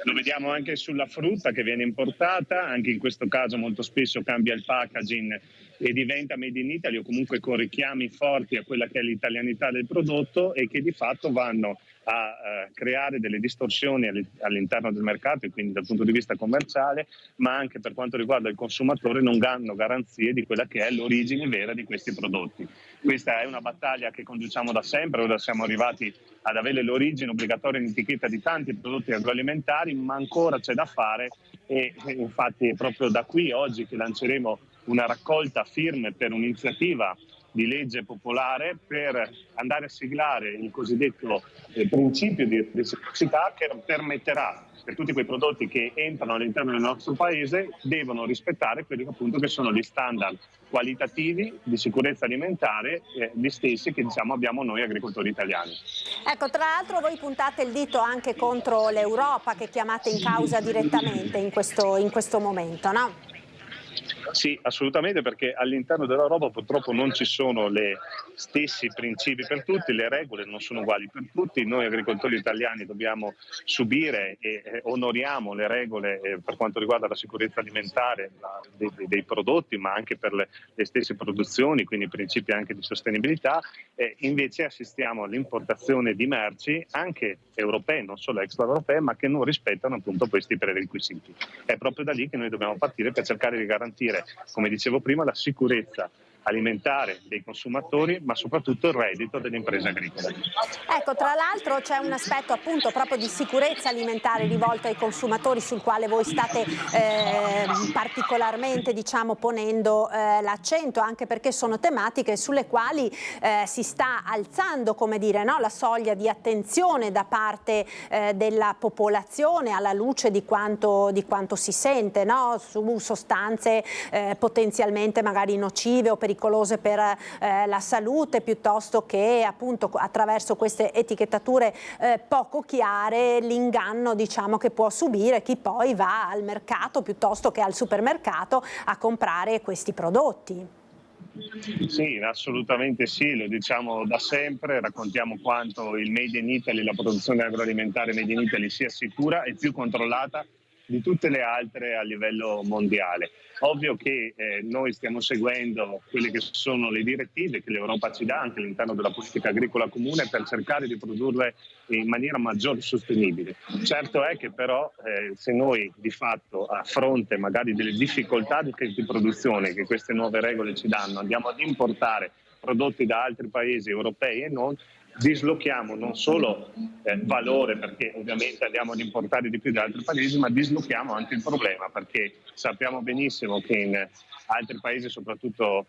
Lo vediamo anche sulla frutta che viene importata, anche in questo caso molto spesso cambia il packaging e diventa made in Italy o comunque con richiami forti a quella che è l'italianità del prodotto e che di fatto vanno a creare delle distorsioni all'interno del mercato e quindi dal punto di vista commerciale, ma anche per quanto riguarda il consumatore non danno garanzie di quella che è l'origine vera di questi prodotti. Questa è una battaglia che conduciamo da sempre, ora siamo arrivati ad avere l'origine obbligatoria in etichetta di tanti prodotti agroalimentari, ma ancora c'è da fare e infatti è proprio da qui oggi che lanceremo una raccolta firme per un'iniziativa di legge popolare per andare a siglare il cosiddetto principio di reciprocità che permetterà per tutti quei prodotti che entrano all'interno del nostro paese devono rispettare quelli che appunto che sono gli standard qualitativi di sicurezza alimentare gli stessi che diciamo abbiamo noi agricoltori italiani. Ecco, tra l'altro voi puntate il dito anche contro l'Europa che chiamate in causa direttamente in questo momento, no? Sì, assolutamente, perché all'interno dell'Europa purtroppo non ci sono gli stessi principi per tutti, le regole non sono uguali per tutti, noi agricoltori italiani dobbiamo subire e onoriamo le regole per quanto riguarda la sicurezza alimentare dei prodotti, ma anche per le stesse produzioni, quindi principi anche di sostenibilità, invece assistiamo all'importazione di merci anche europee, non solo extraeuropee, ma che non rispettano appunto questi prerequisiti. È proprio da lì che noi dobbiamo partire per cercare di garantire, come dicevo prima, la sicurezza alimentare dei consumatori, ma soprattutto il reddito delle imprese agricole. Ecco, tra l'altro c'è un aspetto appunto proprio di sicurezza alimentare rivolto ai consumatori sul quale voi state particolarmente ponendo l'accento, anche perché sono tematiche sulle quali si sta alzando, come dire, no? La soglia di attenzione da parte della popolazione alla luce di quanto si sente, no? Su sostanze potenzialmente magari nocive o pericolose per la salute, piuttosto che appunto attraverso queste etichettature poco chiare l'inganno che può subire chi poi va al mercato piuttosto che al supermercato a comprare questi prodotti. Sì, assolutamente sì, lo diciamo da sempre, raccontiamo quanto il Made in Italy, la produzione agroalimentare Made in Italy sia sicura e più controllata di tutte le altre a livello mondiale. Ovvio che noi stiamo seguendo quelle che sono le direttive che l'Europa ci dà anche all'interno della politica agricola comune per cercare di produrre in maniera maggiore sostenibile. Certo è che però se noi di fatto a fronte magari delle difficoltà di produzione che queste nuove regole ci danno andiamo ad importare prodotti da altri paesi europei e non, dislochiamo non solo valore, perché ovviamente andiamo ad importare di più da altri paesi, ma dislochiamo anche il problema, perché sappiamo benissimo che in altri paesi, soprattutto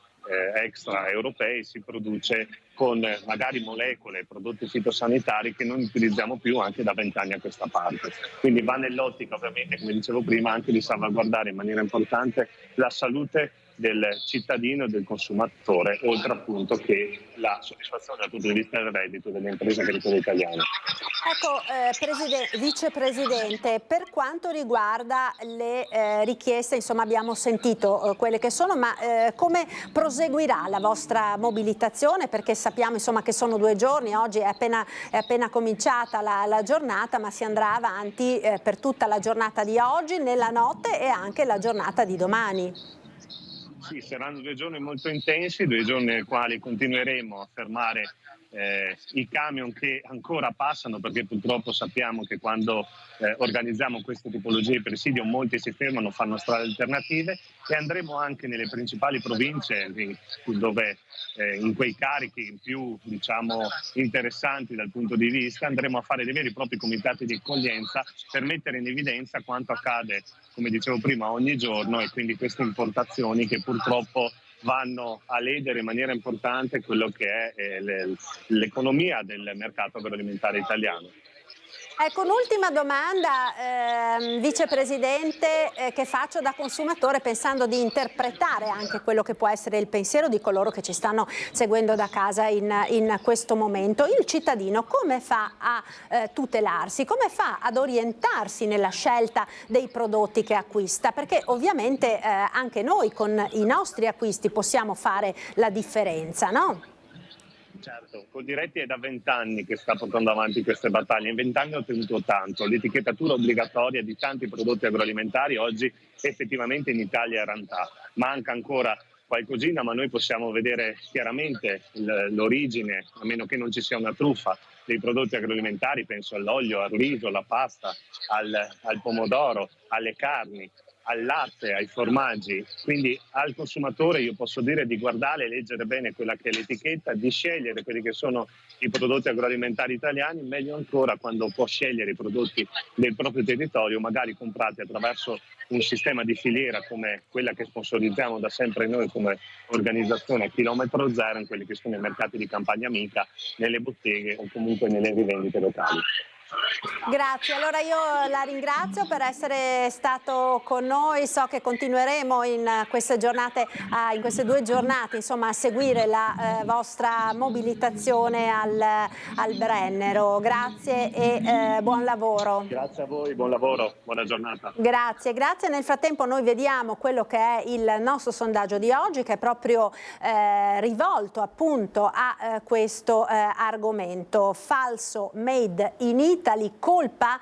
extraeuropei, si produce con magari molecole, prodotti fitosanitari che non utilizziamo più anche da 20 anni a questa parte. Quindi va nell'ottica, ovviamente, come dicevo prima, anche di salvaguardare in maniera importante la salute del cittadino e del consumatore, oltre appunto che la soddisfazione dal punto di vista del reddito delle imprese agricole italiane. Ecco, vicepresidente, per quanto riguarda le richieste, insomma abbiamo sentito quelle che sono, ma come proseguirà la vostra mobilitazione? Perché sappiamo insomma che sono 2 giorni, oggi è appena cominciata la giornata, ma si andrà avanti per tutta la giornata di oggi, nella notte e anche la giornata di domani. Sì, saranno 2 giorni molto intensi, 2 giorni nei quali continueremo a fermare i camion che ancora passano, perché purtroppo sappiamo che quando organizziamo queste tipologie di presidio molti si fermano, fanno strade alternative, e andremo anche nelle principali province dove in quei carichi più interessanti dal punto di vista andremo a fare dei veri e propri comitati di accoglienza per mettere in evidenza quanto accade, come dicevo prima, ogni giorno, e quindi queste importazioni che purtroppo vanno a ledere in maniera importante quello che è l'economia del mercato agroalimentare italiano. Ecco, un'ultima domanda, Vicepresidente, che faccio da consumatore, pensando di interpretare anche quello che può essere il pensiero di coloro che ci stanno seguendo da casa in questo momento. Il cittadino come fa a tutelarsi, come fa ad orientarsi nella scelta dei prodotti che acquista? Perché ovviamente anche noi con i nostri acquisti possiamo fare la differenza, no? Certo, Coldiretti è da 20 anni che sta portando avanti queste battaglie, in 20 anni ha ottenuto tanto, l'etichettatura obbligatoria di tanti prodotti agroalimentari oggi effettivamente in Italia è rantà, manca ancora qualcosina, ma noi possiamo vedere chiaramente l'origine, a meno che non ci sia una truffa, dei prodotti agroalimentari, penso all'olio, al riso, alla pasta, al pomodoro, alle carni, al latte, ai formaggi. Quindi al consumatore io posso dire di guardare e leggere bene quella che è l'etichetta, di scegliere quelli che sono i prodotti agroalimentari italiani, meglio ancora quando può scegliere i prodotti del proprio territorio, magari comprati attraverso un sistema di filiera come quella che sponsorizziamo da sempre noi come organizzazione a chilometro zero, in quelli che sono i mercati di campagna amica, nelle botteghe o comunque nelle rivendite locali. Grazie, allora io la ringrazio per essere stato con noi, so che continueremo in queste giornate, in queste 2 giornate insomma, a seguire la vostra mobilitazione al Brennero, grazie e buon lavoro. Grazie a voi, buon lavoro, buona giornata. Grazie, grazie. Nel frattempo noi vediamo quello che è il nostro sondaggio di oggi, che è proprio rivolto appunto a questo argomento. Falso made in Italy, colpa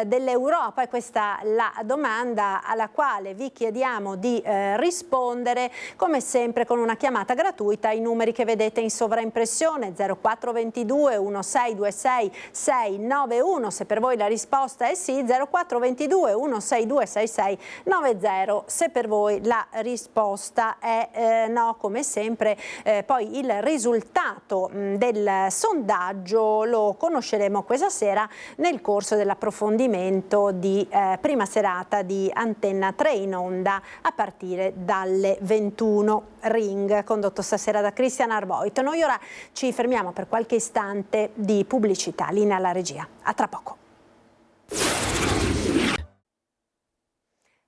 dell'Europa? E questa è la domanda alla quale vi chiediamo di rispondere, come sempre con una chiamata gratuita ai numeri che vedete in sovraimpressione, 0422 1626 691 se per voi la risposta è sì, 0422 162 6690 se per voi la risposta è no. Come sempre poi il risultato del sondaggio lo conosceremo questa sera nel corso dell'approfondimento di prima serata di Antenna 3 in onda a partire dalle 21. Ring, condotto stasera da Cristian Arboit. Noi ora ci fermiamo per qualche istante di pubblicità. Linea alla regia. A tra poco.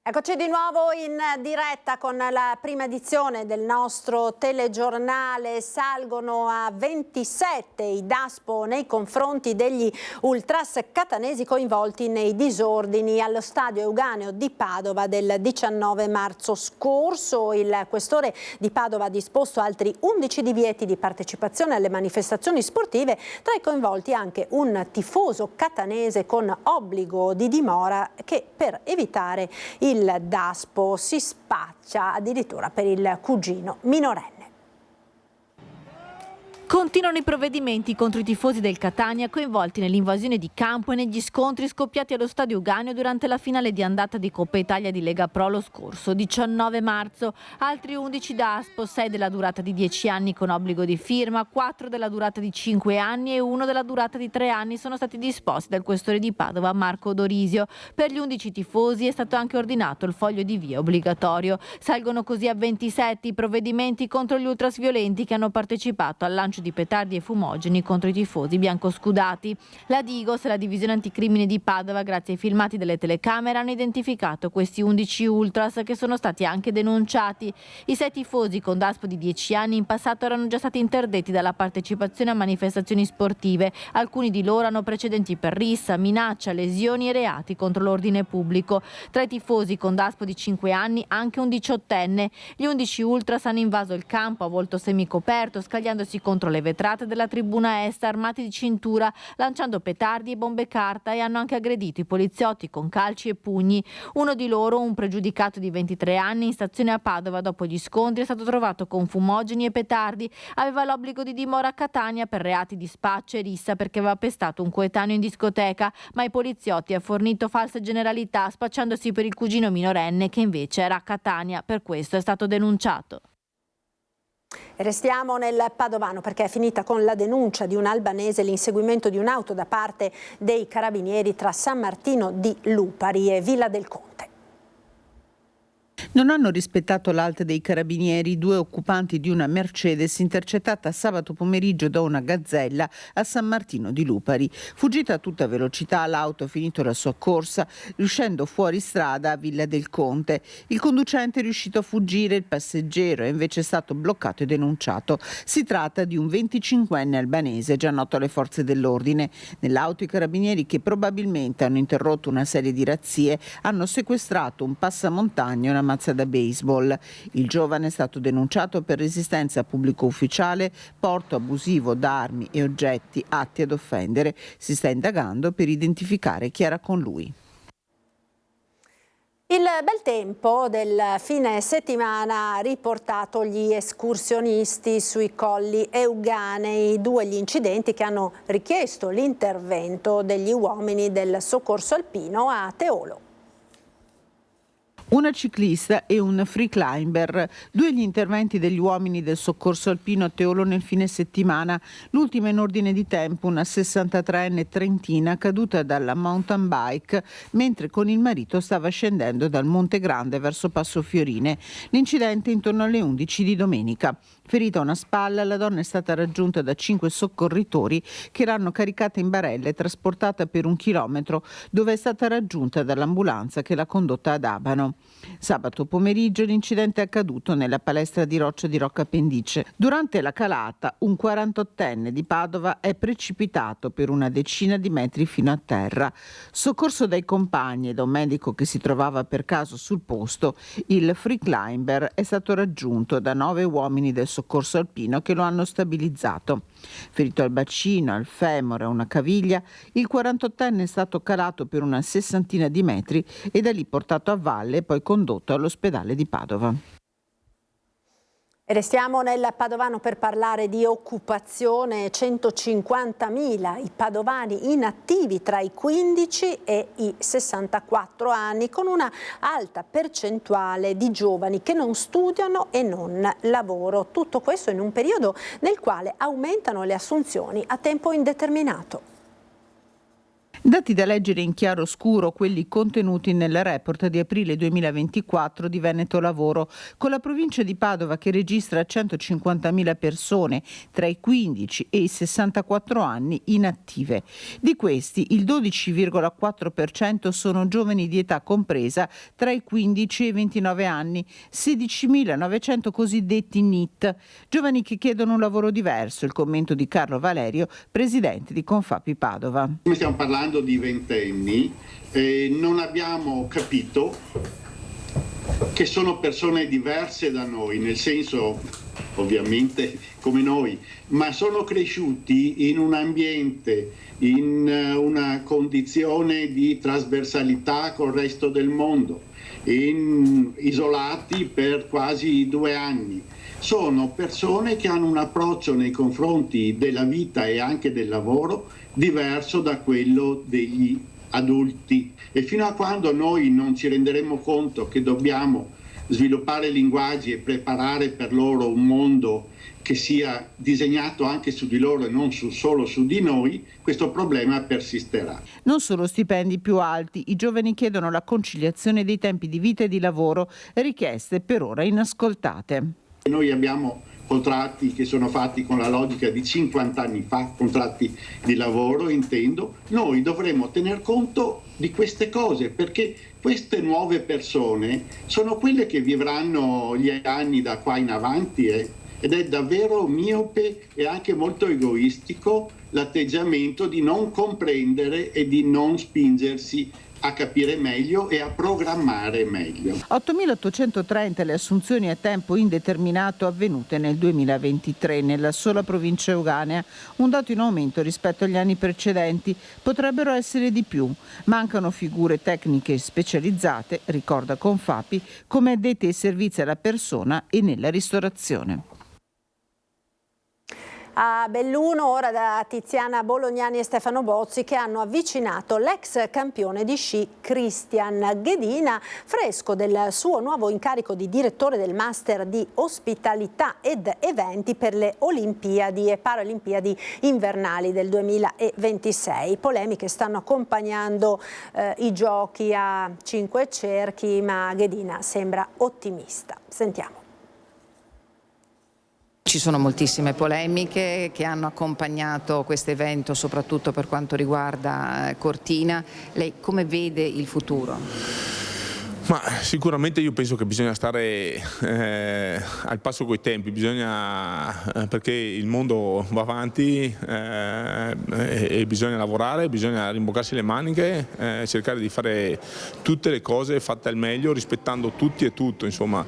Eccoci di nuovo in diretta con la prima edizione del nostro telegiornale. Salgono a 27 i DASPO nei confronti degli ultras catanesi coinvolti nei disordini allo stadio Euganeo di Padova del 19 marzo scorso. Il questore di Padova ha disposto altri 11 divieti di partecipazione alle manifestazioni sportive, tra i coinvolti anche un tifoso catanese con obbligo di dimora che per evitare il DASPO si spaccia addirittura per il cugino minorenne. Continuano i provvedimenti contro i tifosi del Catania coinvolti nell'invasione di campo e negli scontri scoppiati allo stadio Euganeo durante la finale di andata di Coppa Italia di Lega Pro lo scorso 19 marzo. Altri 11 DASPO, 6 della durata di 10 anni con obbligo di firma, 4 della durata di 5 anni e 1 della durata di 3 anni sono stati disposti dal questore di Padova Marco Dorisio. Per gli 11 tifosi è stato anche ordinato il foglio di via obbligatorio. Salgono così a 27 i provvedimenti contro gli ultras violenti che hanno partecipato al lancio di petardi e fumogeni contro i tifosi biancoscudati. La Digos e la divisione anticrimine di Padova, grazie ai filmati delle telecamere, hanno identificato questi 11 ultras che sono stati anche denunciati. I 6 tifosi con DASPO di 10 anni in passato erano già stati interdetti dalla partecipazione a manifestazioni sportive. Alcuni di loro hanno precedenti per rissa, minaccia, lesioni e reati contro l'ordine pubblico. Tra i tifosi con DASPO di 5 anni anche un 18enne. Gli 11 ultras hanno invaso il campo a volto semicoperto, scagliandosi contro le vetrate della tribuna est armati di cintura, lanciando petardi e bombe carta, e hanno anche aggredito i poliziotti con calci e pugni. Uno di loro, un pregiudicato di 23 anni, in stazione a Padova dopo gli scontri è stato trovato con fumogeni e petardi. Aveva l'obbligo di dimora a Catania per reati di spaccio e rissa perché aveva pestato un coetaneo in discoteca, ma ai poliziotti ha fornito false generalità spacciandosi per il cugino minorenne che invece era a Catania. Per questo è stato denunciato. Restiamo nel padovano perché è finita con la denuncia di un albanese l'inseguimento di un'auto da parte dei carabinieri tra San Martino di Lupari e Villa del Conte. Non hanno rispettato l'alta dei carabinieri due occupanti di una Mercedes intercettata sabato pomeriggio da una gazzella a San Martino di Lupari. Fuggita a tutta velocità, l'auto ha finito la sua corsa riuscendo fuori strada a Villa del Conte. Il conducente è riuscito a fuggire, il passeggero è invece stato bloccato e denunciato. Si tratta di un 25enne albanese già noto alle forze dell'ordine. Nell'auto i carabinieri, che probabilmente hanno interrotto una serie di razzie, hanno sequestrato un passamontagna e una mazza da baseball. Il giovane è stato denunciato per resistenza a pubblico ufficiale, porto abusivo d'armi e oggetti atti ad offendere. Si sta indagando per identificare chi era con lui. Il bel tempo del fine settimana ha riportato gli escursionisti sui colli euganei, due gli incidenti che hanno richiesto l'intervento degli uomini del soccorso alpino a Teolo. Una ciclista e un free climber, due gli interventi degli uomini del soccorso alpino a Teolo nel fine settimana, l'ultima in ordine di tempo una 63enne trentina caduta dalla mountain bike mentre con il marito stava scendendo dal Monte Grande verso Passo Fiorine. L'incidente intorno alle 11 di domenica. Ferita a una spalla, la donna è stata raggiunta da 5 soccorritori che l'hanno caricata in barella e trasportata per 1 chilometro, dove è stata raggiunta dall'ambulanza che l'ha condotta ad Abano. Sabato pomeriggio l'incidente è accaduto nella palestra di roccia di Rocca Pendice. Durante la calata un 48enne di Padova è precipitato per una decina di metri fino a terra. Soccorso dai compagni e da un medico che si trovava per caso sul posto, il free climber è stato raggiunto da 9 uomini del soccorso alpino che lo hanno stabilizzato. Ferito al bacino, al femore e a una caviglia, il 48enne è stato calato per una 60 di metri e da lì portato a valle e poi condotto all'ospedale di Padova. E restiamo nel padovano per parlare di occupazione. 150.000 i padovani inattivi tra i 15 e i 64 anni, con una alta percentuale di giovani che non studiano e non lavorano. Tutto questo in un periodo nel quale aumentano le assunzioni a tempo indeterminato. Dati da leggere in chiaro scuro, quelli contenuti nel report di aprile 2024 di Veneto Lavoro, con la provincia di Padova che registra 150.000 persone tra i 15 e i 64 anni inattive. Di questi il 12,4% sono giovani di età compresa tra i 15 e i 29 anni, 16.900 cosiddetti NEET, giovani che chiedono un lavoro diverso. Il commento di Carlo Valerio, presidente di Confapi Padova. Stiamo parlando di ventenni, non abbiamo capito che sono persone diverse da noi, nel senso ovviamente come noi, ma sono cresciuti in un ambiente, in una condizione di trasversalità col resto del mondo, isolati per quasi 2 anni. Sono persone che hanno un approccio nei confronti della vita e anche del lavoro diverso da quello degli adulti, e fino a quando noi non ci renderemo conto che dobbiamo sviluppare linguaggi e preparare per loro un mondo che sia disegnato anche su di loro e non solo su di noi, questo problema persisterà. Non solo stipendi più alti, i giovani chiedono la conciliazione dei tempi di vita e di lavoro, richieste per ora inascoltate. Noi abbiamo contratti che sono fatti con la logica di 50 anni fa, contratti di lavoro intendo. Noi dovremmo tener conto di queste cose, perché queste nuove persone sono quelle che vivranno gli anni da qua in avanti ed è davvero miope e anche molto egoistico l'atteggiamento di non comprendere e di non spingersi a capire meglio e a programmare meglio. 8.830 le assunzioni a tempo indeterminato avvenute nel 2023 nella sola provincia euganea, un dato in aumento rispetto agli anni precedenti. Potrebbero essere di più. Mancano figure tecniche specializzate, ricorda Confapi, come addetti ai servizi alla persona e nella ristorazione. A Belluno ora da Tiziana Bolognani e Stefano Bozzi, che hanno avvicinato l'ex campione di sci Christian Ghedina, fresco del suo nuovo incarico di direttore del Master di Ospitalità ed Eventi per le Olimpiadi e Paralimpiadi invernali del 2026. Polemiche stanno accompagnando i giochi a 5 cerchi, ma Ghedina sembra ottimista. Sentiamo. Ci sono moltissime polemiche che hanno accompagnato questo evento, soprattutto per quanto riguarda Cortina. Lei come vede il futuro? Ma sicuramente io penso che bisogna stare al passo coi tempi, perché il mondo va avanti e bisogna lavorare, bisogna rimboccarsi le maniche, cercare di fare tutte le cose fatte al meglio, rispettando tutti e tutto. Insomma,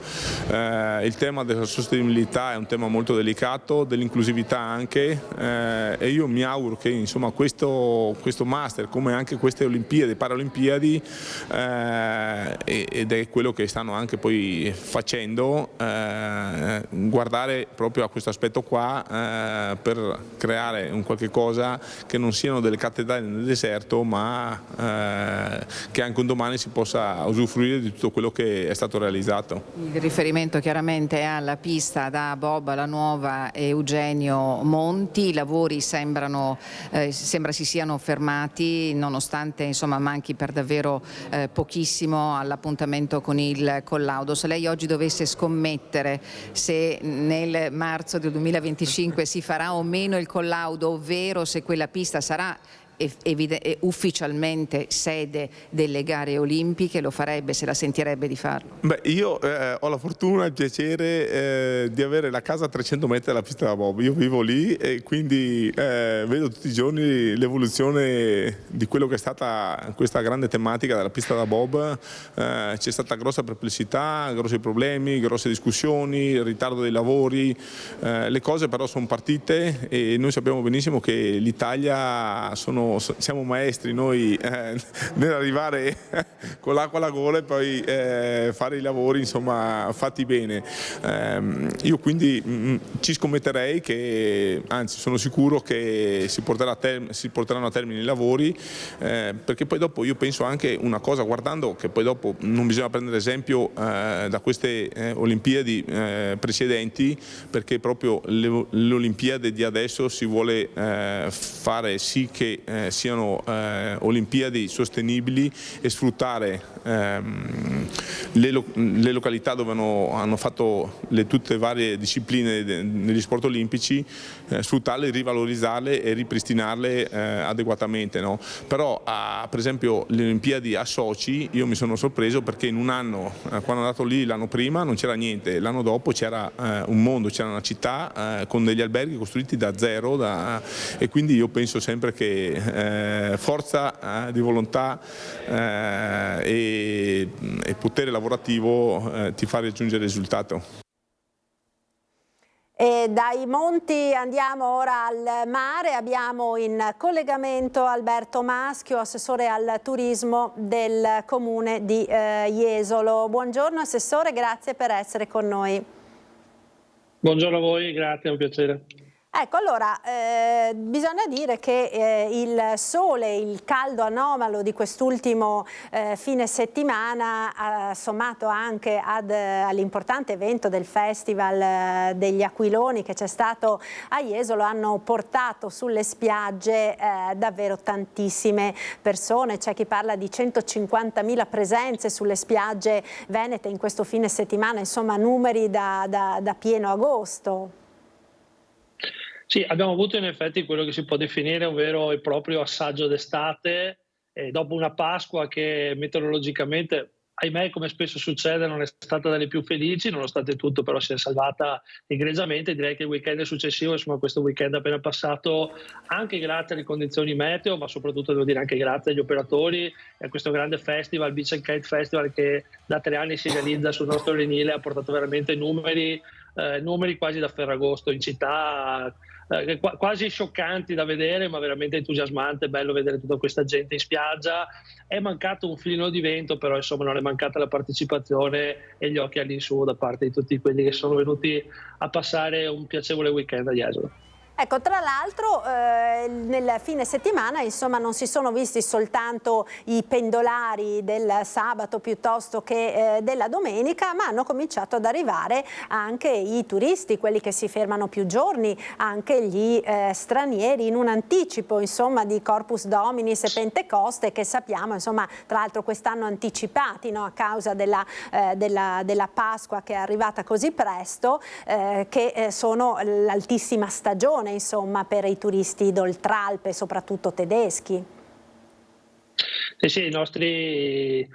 il tema della sostenibilità è un tema molto delicato, dell'inclusività anche, e io mi auguro che insomma, questo Master, come anche queste Olimpiadi, Paralimpiadi, ed è quello che stanno anche poi facendo, guardare proprio a questo aspetto qua per creare un qualche cosa che non siano delle cattedrali nel deserto, ma che anche un domani si possa usufruire di tutto quello che è stato realizzato. Il riferimento chiaramente è alla pista da bob, la nuova Eugenio Monti. I lavori sembra si siano fermati, nonostante insomma manchi per davvero pochissimo all'appuntamento con il collaudo. Se lei oggi dovesse scommettere se nel marzo del 2025 si farà o meno il collaudo, ovvero se quella pista sarà ufficialmente sede delle gare olimpiche, lo farebbe, se la sentirebbe di farlo? Beh, io ho la fortuna e il piacere di avere la casa a 300 metri dalla pista da bob. Io vivo lì e quindi vedo tutti i giorni l'evoluzione di quello che è stata questa grande tematica della pista da bob. C'è stata grossa perplessità, grossi problemi, grosse discussioni, il ritardo dei lavori. Le cose però sono partite e noi sappiamo benissimo che l'Italia siamo maestri noi nell'arrivare con l'acqua alla gola e poi fare i lavori insomma fatti bene. Io quindi ci scommetterei che, anzi sono sicuro che si porteranno a termine i lavori, perché poi dopo io penso anche una cosa, guardando che poi dopo non bisogna prendere esempio da queste Olimpiadi precedenti, perché proprio le Olimpiadi di adesso si vuole fare sì che siano Olimpiadi sostenibili e sfruttare le località dove hanno fatto tutte le varie discipline negli sport olimpici, sfruttarle, rivalorizzarle e ripristinarle adeguatamente, no? Però per esempio le Olimpiadi a Sochi io mi sono sorpreso perché in un anno, quando è andato lì l'anno prima non c'era niente, l'anno dopo c'era un mondo, c'era una città con degli alberghi costruiti da zero, e quindi io penso sempre che forza di volontà e potere lavorativo ti fa raggiungere il risultato. E dai monti andiamo ora al mare, abbiamo in collegamento Alberto Maschio, assessore al turismo del comune di Jesolo. Buongiorno assessore, grazie per essere con noi. Buongiorno a voi, grazie, è un piacere. Ecco, allora, bisogna dire che il sole, il caldo anomalo di quest'ultimo fine settimana, sommato anche all'importante evento del Festival degli Aquiloni che c'è stato a Jesolo, hanno portato sulle spiagge davvero tantissime persone. C'è chi parla di 150.000 presenze sulle spiagge venete in questo fine settimana, insomma numeri da pieno agosto. Sì, abbiamo avuto in effetti quello che si può definire un vero e proprio assaggio d'estate, dopo una Pasqua che meteorologicamente ahimè, come spesso succede, non è stata delle più felici, nonostante tutto però si è salvata egregiamente. Direi che il weekend successivo, insomma questo weekend appena passato, anche grazie alle condizioni meteo, ma soprattutto devo dire anche grazie agli operatori e a questo grande festival, Beach and Kite Festival, che da 3 anni si realizza sul nostro Lenile, ha portato veramente numeri quasi da Ferragosto in città, quasi scioccanti da vedere, ma veramente entusiasmante, bello vedere tutta questa gente in spiaggia. È mancato un filino di vento, però insomma non è mancata la partecipazione e gli occhi all'insù da parte di tutti quelli che sono venuti a passare un piacevole weekend a Jesolo. Ecco, tra l'altro nel fine settimana insomma non si sono visti soltanto i pendolari del sabato piuttosto che della domenica, ma hanno cominciato ad arrivare anche i turisti, quelli che si fermano più giorni, anche gli stranieri, in un anticipo insomma di Corpus Dominis e Pentecoste, che sappiamo insomma tra l'altro quest'anno anticipati, no, a causa della Pasqua che è arrivata così presto, che sono l'altissima stagione insomma per i turisti d'oltralpe, soprattutto tedeschi. Sì, i nostri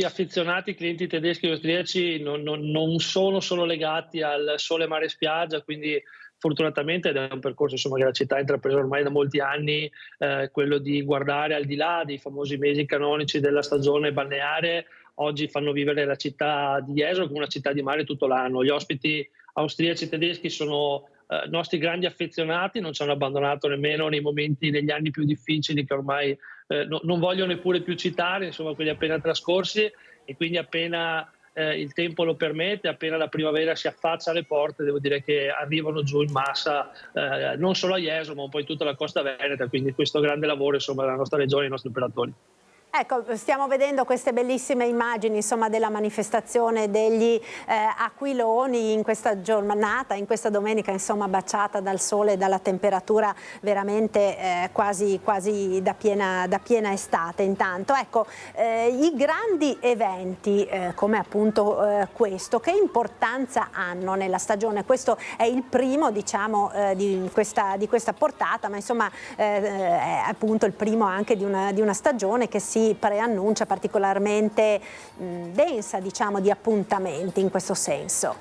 affezionati clienti tedeschi e austriaci non sono solo legati al sole, mare e spiaggia, quindi fortunatamente, ed è un percorso insomma che la città ha intrapreso ormai da molti anni, quello di guardare al di là dei famosi mesi canonici della stagione balneare. Oggi fanno vivere la città di Jesolo come una città di mare tutto l'anno. Gli ospiti austriaci e tedeschi sono nostri grandi affezionati, non ci hanno abbandonato nemmeno nei momenti, negli anni più difficili che ormai non voglio neppure più citare, insomma quelli appena trascorsi, e quindi appena il tempo lo permette, appena la primavera si affaccia alle porte, devo dire che arrivano giù in massa non solo a Jesolo ma un po' in tutta la costa veneta, quindi questo grande lavoro insomma della nostra regione e i nostri operatori. Ecco, stiamo vedendo queste bellissime immagini insomma della manifestazione degli aquiloni in questa giornata, in questa domenica insomma baciata dal sole e dalla temperatura veramente quasi da piena estate. Intanto ecco, i grandi eventi come appunto questo, che importanza hanno nella stagione? Questo è il primo diciamo di questa portata, ma insomma è appunto il primo anche di una stagione che si preannuncia particolarmente densa diciamo di appuntamenti in questo senso.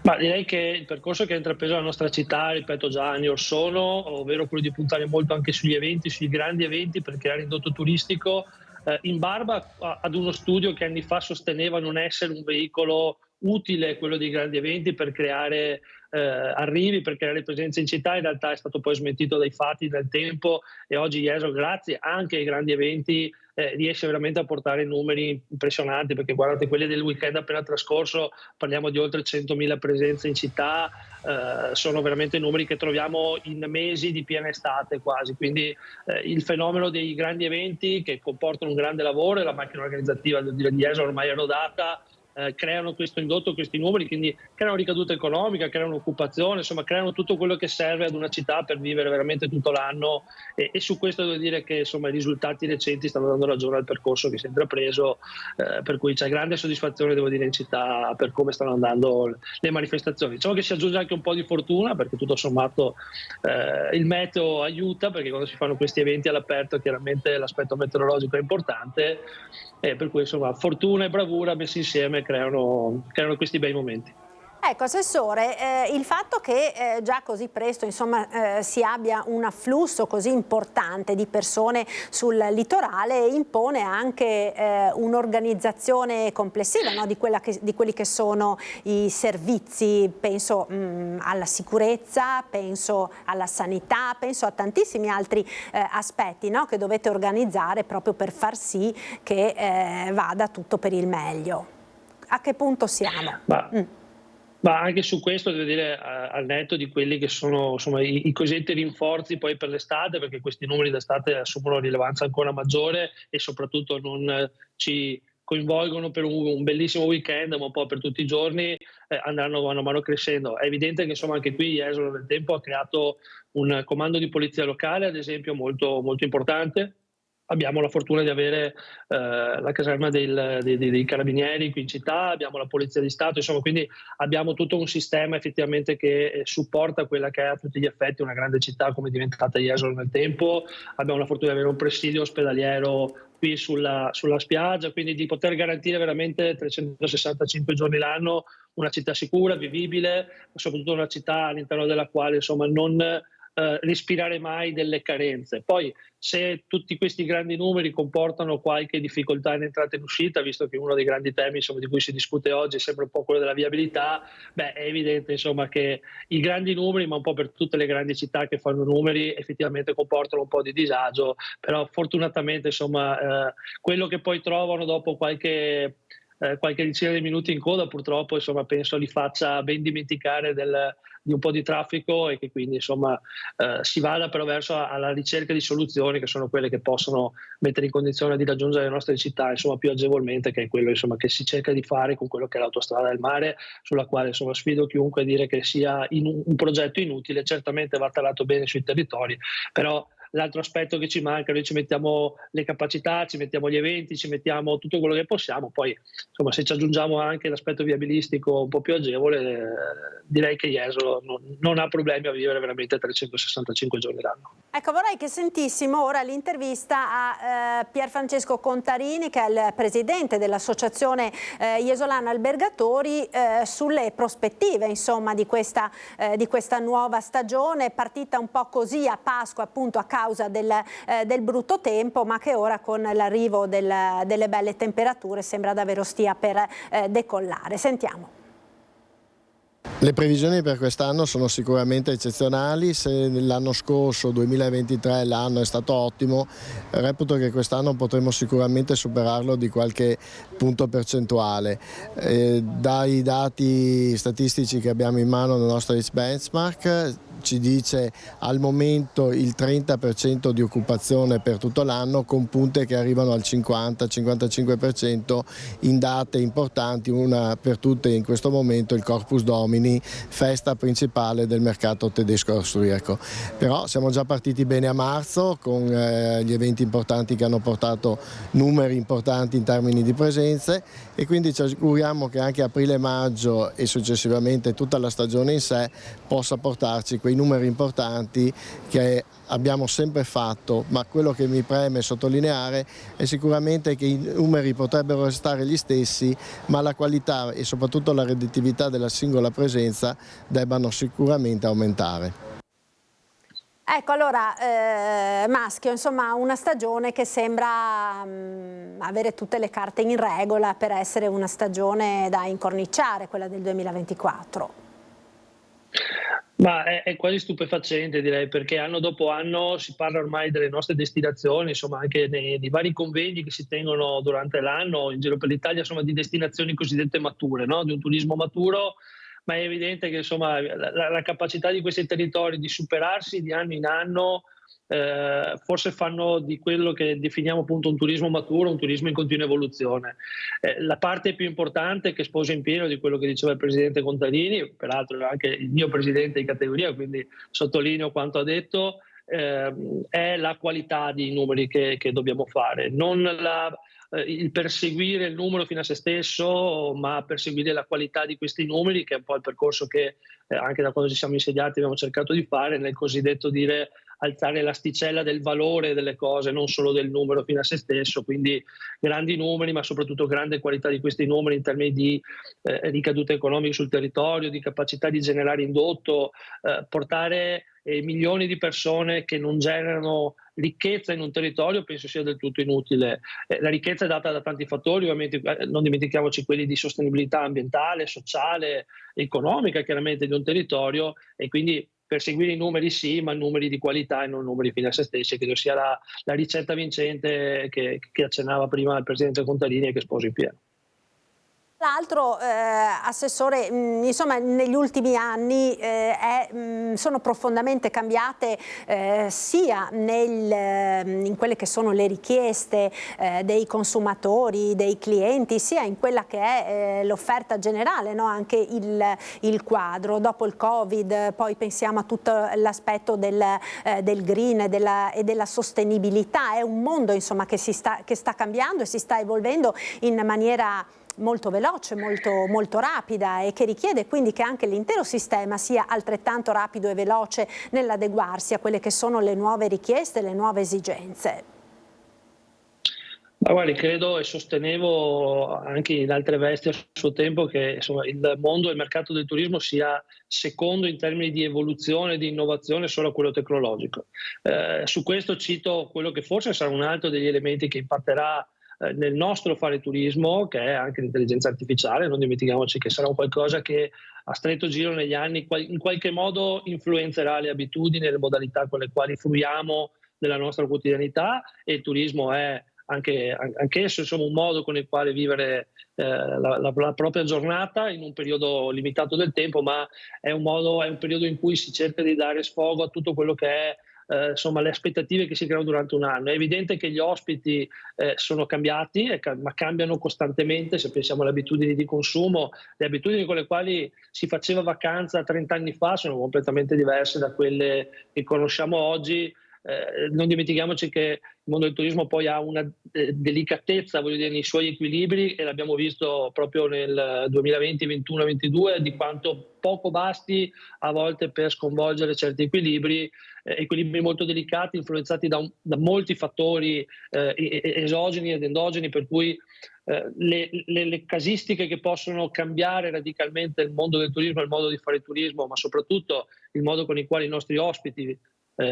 Ma direi che il percorso che ha intrapreso la nostra città, ripeto, già anni or sono, ovvero quello di puntare molto anche sugli eventi, sui grandi eventi per creare indotto turistico, in barba ad uno studio che anni fa sosteneva non essere un veicolo utile quello dei grandi eventi per creare arrivi, per creare presenze in città. In realtà è stato poi smentito dai fatti nel tempo, e oggi Jesolo, grazie anche ai grandi eventi, riesce veramente a portare numeri impressionanti, perché guardate quelli del weekend appena trascorso, parliamo di oltre 100.000 presenze in città, sono veramente numeri che troviamo in mesi di piena estate quasi, quindi il fenomeno dei grandi eventi che comportano un grande lavoro, e la macchina organizzativa di Jesolo ormai è rodata, creano questo indotto, questi numeri, quindi creano ricaduta economica, creano occupazione, insomma creano tutto quello che serve ad una città per vivere veramente tutto l'anno, e su questo devo dire che insomma i risultati recenti stanno dando ragione al percorso che si è intrapreso, per cui c'è grande soddisfazione devo dire in città per come stanno andando le manifestazioni. Diciamo che si aggiunge anche un po' di fortuna, perché tutto sommato il meteo aiuta, perché quando si fanno questi eventi all'aperto chiaramente l'aspetto meteorologico è importante, per cui insomma fortuna e bravura messi insieme creano questi bei momenti. Ecco Assessore, il fatto che già così presto insomma, si abbia un afflusso così importante di persone sul litorale impone anche un'organizzazione complessiva, no? di quelli che sono i servizi, penso alla sicurezza, penso alla sanità, penso a tantissimi altri aspetti, no? che dovete organizzare proprio per far sì che vada tutto per il meglio. A che punto siamo? Ma anche su questo devo dire, al netto di quelli che sono insomma, i cosiddetti rinforzi poi per l'estate, perché questi numeri d'estate assumono rilevanza ancora maggiore e soprattutto non ci coinvolgono per un bellissimo weekend, ma un po' per tutti i giorni, andranno mano a mano crescendo. È evidente che insomma anche qui Jesolo nel tempo ha creato un comando di polizia locale, ad esempio, molto, molto importante, abbiamo la fortuna di avere la caserma dei carabinieri qui in città, abbiamo la Polizia di Stato, insomma, quindi abbiamo tutto un sistema effettivamente che supporta quella che è a tutti gli effetti una grande città come è diventata Jesolo nel tempo. Abbiamo la fortuna di avere un presidio ospedaliero qui sulla spiaggia, quindi di poter garantire veramente 365 giorni l'anno una città sicura, vivibile, ma soprattutto una città all'interno della quale insomma non respirare mai delle carenze. Poi se tutti questi grandi numeri comportano qualche difficoltà in entrata e in uscita, visto che uno dei grandi temi insomma, di cui si discute oggi è sempre un po' quello della viabilità, è evidente insomma, che i grandi numeri, ma un po' per tutte le grandi città che fanno numeri, effettivamente comportano un po' di disagio, però fortunatamente insomma, quello che poi trovano dopo qualche decina di minuti in coda purtroppo insomma, penso li faccia ben dimenticare di un po' di traffico e che quindi insomma, si vada però verso alla ricerca di soluzioni che sono quelle che possono mettere in condizione di raggiungere le nostre città insomma, più agevolmente, che è quello insomma, che si cerca di fare con quello che è l'autostrada del mare, sulla quale insomma, sfido chiunque a dire che sia un progetto inutile. Certamente va trattato bene sui territori, però l'altro aspetto che ci manca, noi ci mettiamo le capacità, ci mettiamo gli eventi, ci mettiamo tutto quello che possiamo, poi insomma, se ci aggiungiamo anche l'aspetto viabilistico un po' più agevole, direi che Jesolo non ha problemi a vivere veramente 365 giorni l'anno. Ecco, vorrei che sentissimo ora l'intervista a Pierfrancesco Contarini, che è il presidente dell'Associazione Jesolana Albergatori, sulle prospettive insomma, di questa nuova stagione, partita un po' così a Pasqua appunto a causa del brutto tempo, ma che ora con l'arrivo delle belle temperature sembra davvero stia per decollare. Sentiamo. Le previsioni per quest'anno sono sicuramente eccezionali. Se l'anno scorso, 2023, l'anno è stato ottimo, reputo che quest'anno potremo sicuramente superarlo di qualche punto percentuale. Dai dati statistici che abbiamo in mano nel nostro Age Benchmark ci dice al momento il 30% di occupazione per tutto l'anno, con punte che arrivano al 50-55% in date importanti, una per tutte in questo momento il Corpus Domini, festa principale del mercato tedesco austriaco. Però siamo già partiti bene a marzo con gli eventi importanti che hanno portato numeri importanti in termini di presenze, e quindi ci auguriamo che anche aprile, maggio e successivamente tutta la stagione in sé possa portarci quei numeri importanti che abbiamo sempre fatto, ma quello che mi preme sottolineare è sicuramente che i numeri potrebbero restare gli stessi, ma la qualità e soprattutto la redditività della singola presenza debbano sicuramente aumentare. Ecco, allora, Maschio, insomma, una stagione che sembra avere tutte le carte in regola per essere una stagione da incorniciare, quella del 2024. Ma è quasi stupefacente, direi, perché anno dopo anno si parla ormai delle nostre destinazioni, insomma anche nei vari convegni che si tengono durante l'anno in giro per l'Italia, insomma di destinazioni cosiddette mature, no? Di un turismo maturo, ma è evidente che insomma la capacità di questi territori di superarsi di anno in anno forse fanno di quello che definiamo appunto un turismo maturo, un turismo in continua evoluzione. La parte più importante, che sposa in pieno di quello che diceva il presidente Contarini, peraltro anche il mio presidente di categoria, quindi sottolineo quanto ha detto, è la qualità di numeri che dobbiamo fare, non il perseguire il numero fino a se stesso, ma perseguire la qualità di questi numeri, che è un po' il percorso che anche da quando ci siamo insediati abbiamo cercato di fare, nel cosiddetto dire alzare l'asticella del valore delle cose, non solo del numero fino a se stesso, quindi grandi numeri, ma soprattutto grande qualità di questi numeri in termini di ricadute economiche sul territorio, di capacità di generare indotto, portare milioni di persone che non generano ricchezza in un territorio penso sia del tutto inutile. La ricchezza è data da tanti fattori, ovviamente non dimentichiamoci quelli di sostenibilità ambientale, sociale, economica chiaramente di un territorio, e quindi perseguire i numeri sì, ma numeri di qualità e non numeri fine a se stessi, credo sia la ricetta vincente che accennava prima il presidente Contarini e che sposo in pieno. Tra l'altro, Assessore, insomma, negli ultimi anni sono profondamente cambiate sia in quelle che sono le richieste dei consumatori, dei clienti, sia in quella che è l'offerta generale, no? Anche il quadro. Dopo il Covid, poi pensiamo a tutto l'aspetto del green e della sostenibilità. È un mondo, insomma, che sta cambiando e si sta evolvendo in maniera molto veloce, molto rapida, e che richiede quindi che anche l'intero sistema sia altrettanto rapido e veloce nell'adeguarsi a quelle che sono le nuove richieste, le nuove esigenze. Ma guardi, credo e sostenevo anche in altre vesti a suo tempo che insomma, il mondo e il mercato del turismo sia secondo in termini di evoluzione, di innovazione, solo a quello tecnologico. Su questo cito quello che forse sarà un altro degli elementi che impatterà nel nostro fare turismo, che è anche l'intelligenza artificiale. Non dimentichiamoci che sarà un qualcosa che a stretto giro negli anni in qualche modo influenzerà le abitudini e le modalità con le quali fruiamo della nostra quotidianità, e il turismo è anch'esso insomma, un modo con il quale vivere la propria giornata in un periodo limitato del tempo, ma è un periodo in cui si cerca di dare sfogo a tutto quello che è insomma, le aspettative che si creano durante un anno. È evidente che gli ospiti sono cambiati, ma cambiano costantemente. Se pensiamo alle abitudini di consumo, le abitudini con le quali si faceva vacanza 30 anni fa sono completamente diverse da quelle che conosciamo oggi. Non dimentichiamoci che il mondo del turismo poi ha una delicatezza, voglio dire, nei suoi equilibri, e l'abbiamo visto proprio nel 2020, 21, 22, di quanto poco basti a volte per sconvolgere certi equilibri molto delicati, influenzati da molti fattori esogeni ed endogeni, per cui le casistiche che possono cambiare radicalmente il mondo del turismo, il modo di fare turismo, ma soprattutto il modo con il quale i nostri ospiti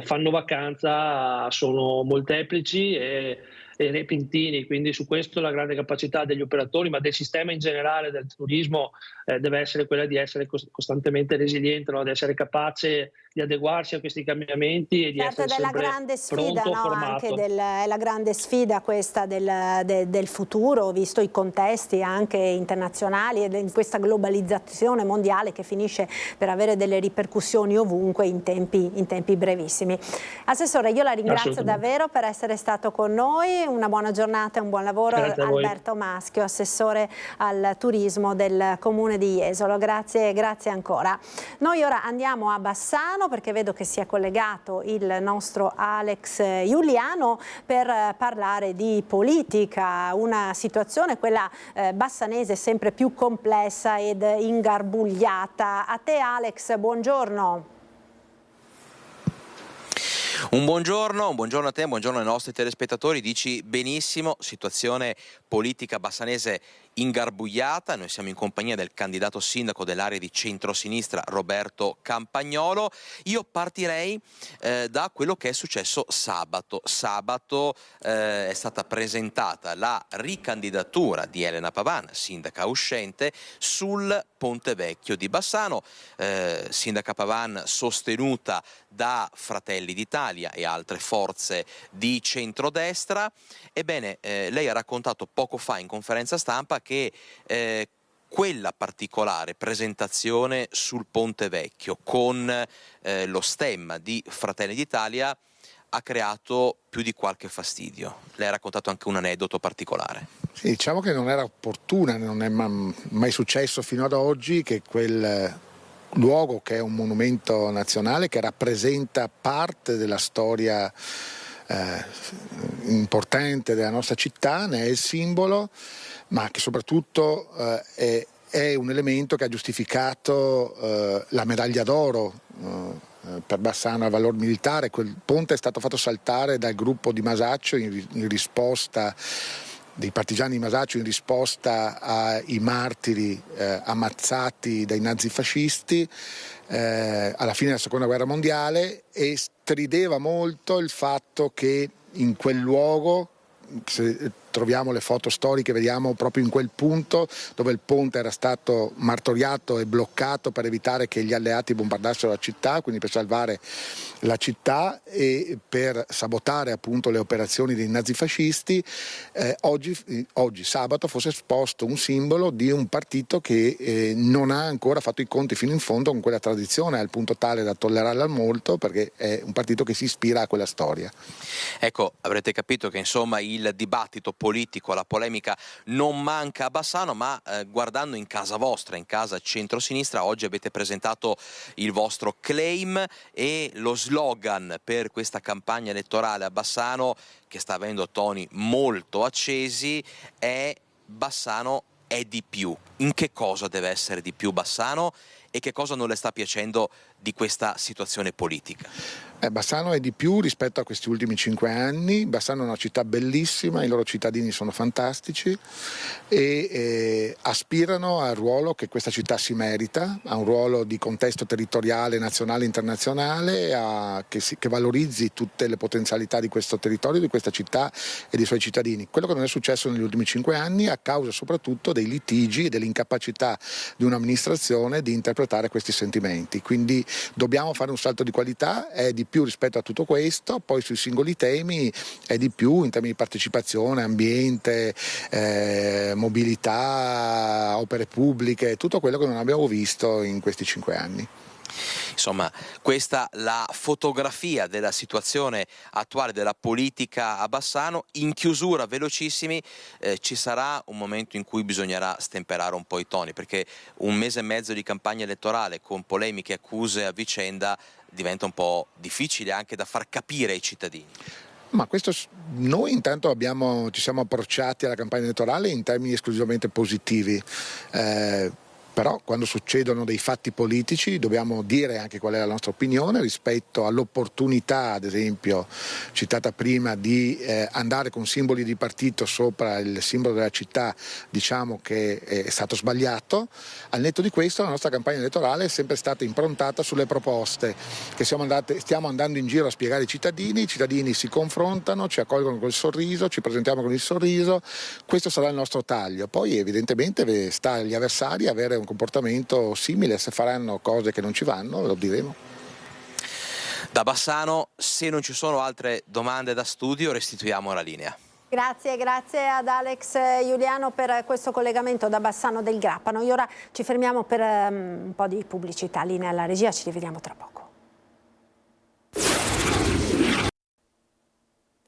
fanno vacanza sono molteplici e repentini. Quindi su questo la grande capacità degli operatori, ma del sistema in generale del turismo, deve essere quella di essere costantemente resiliente, no? Di essere capace di adeguarsi a questi cambiamenti e di essere sempre grande sfida, pronto, no? formato. Anche è la grande sfida questa del futuro, visto i contesti anche internazionali ed in questa globalizzazione mondiale che finisce per avere delle ripercussioni ovunque in tempi brevissimi. Assessore, io la ringrazio davvero per essere stato con noi. Una buona giornata e un buon lavoro. Alberto Maschio, assessore al turismo del comune di Jesolo. Grazie ancora. Noi ora andiamo a Bassano, perché vedo che si è collegato il nostro Alex Giuliano per parlare di politica, una situazione, quella bassanese, sempre più complessa ed ingarbugliata. A te Alex, buongiorno. Un buongiorno a te, buongiorno ai nostri telespettatori. Dici benissimo, situazione politica bassanese ingarbugliata. Noi siamo in compagnia del candidato sindaco dell'area di centrosinistra Roberto Campagnolo. Io partirei da quello che è successo sabato. Sabato è stata presentata la ricandidatura di Elena Pavan, sindaca uscente, sul Ponte Vecchio di Bassano. Sindaca Pavan sostenuta da Fratelli d'Italia e altre forze di centrodestra. Ebbene, lei ha raccontato poco fa in conferenza stampa che quella particolare presentazione sul Ponte Vecchio con lo stemma di Fratelli d'Italia ha creato più di qualche fastidio. Lei ha raccontato anche un aneddoto particolare. Sì, diciamo che non era opportuna, non è mai successo fino ad oggi che quel luogo, che è un monumento nazionale che rappresenta parte della storia importante della nostra città, ne è il simbolo, ma che soprattutto è un elemento che ha giustificato la medaglia d'oro per Bassano al valor militare. Quel ponte è stato fatto saltare dal gruppo di Masaccio in risposta, dei partigiani di Masaccio, in risposta ai martiri ammazzati dai nazifascisti alla fine della seconda guerra mondiale, e strideva molto il fatto che in quel luogo troviamo le foto storiche, vediamo proprio in quel punto dove il ponte era stato martoriato e bloccato per evitare che gli alleati bombardassero la città, quindi per salvare la città e per sabotare appunto le operazioni dei nazifascisti. Oggi sabato fosse esposto un simbolo di un partito che non ha ancora fatto i conti fino in fondo con quella tradizione, al punto tale da tollerarla molto, perché è un partito che si ispira a quella storia. Ecco, avrete capito che insomma il dibattito politico, la polemica non manca a Bassano, ma guardando in casa vostra, in casa centrosinistra, oggi avete presentato il vostro claim e lo slogan per questa campagna elettorale a Bassano, che sta avendo toni molto accesi, è Bassano è di più. In che cosa deve essere di più Bassano e che cosa non le sta piacendo di questa situazione politica? Bassano è di più rispetto a questi ultimi 5 anni. Bassano è una città bellissima, i loro cittadini sono fantastici e aspirano al ruolo che questa città si merita, a un ruolo di contesto territoriale, nazionale e internazionale, che valorizzi tutte le potenzialità di questo territorio, di questa città e dei suoi cittadini. Quello che non è successo negli ultimi 5 anni a causa soprattutto dei litigi e dell'incapacità di un'amministrazione di interpretare questi sentimenti. Quindi dobbiamo fare un salto di qualità, è di più rispetto a tutto questo, poi sui singoli temi è di più in termini di partecipazione, ambiente, mobilità, opere pubbliche, tutto quello che non abbiamo visto in questi 5 anni. Insomma, questa la fotografia della situazione attuale della politica a Bassano. In chiusura, velocissimi, ci sarà un momento in cui bisognerà stemperare un po' i toni, perché un mese e mezzo di campagna elettorale con polemiche e accuse a vicenda diventa un po' difficile anche da far capire ai cittadini. Ma questo, noi intanto ci siamo approcciati alla campagna elettorale in termini esclusivamente positivi. Però quando succedono dei fatti politici dobbiamo dire anche qual è la nostra opinione rispetto all'opportunità, ad esempio citata prima, di andare con simboli di partito sopra il simbolo della città. Diciamo che è stato sbagliato. Al netto di questo la nostra campagna elettorale è sempre stata improntata sulle proposte che stiamo andando in giro a spiegare ai cittadini. I cittadini si confrontano, ci accolgono col sorriso, ci presentiamo con il sorriso. Questo sarà il nostro taglio. Poi evidentemente sta agli avversari avere un comportamento simile, se faranno cose che non ci vanno lo diremo. Da Bassano, se non ci sono altre domande da studio, restituiamo la linea. Grazie ad Alex Giuliano per questo collegamento da Bassano del Grappano. E ora ci fermiamo per un po' di pubblicità. Linea alla regia, ci rivediamo tra poco.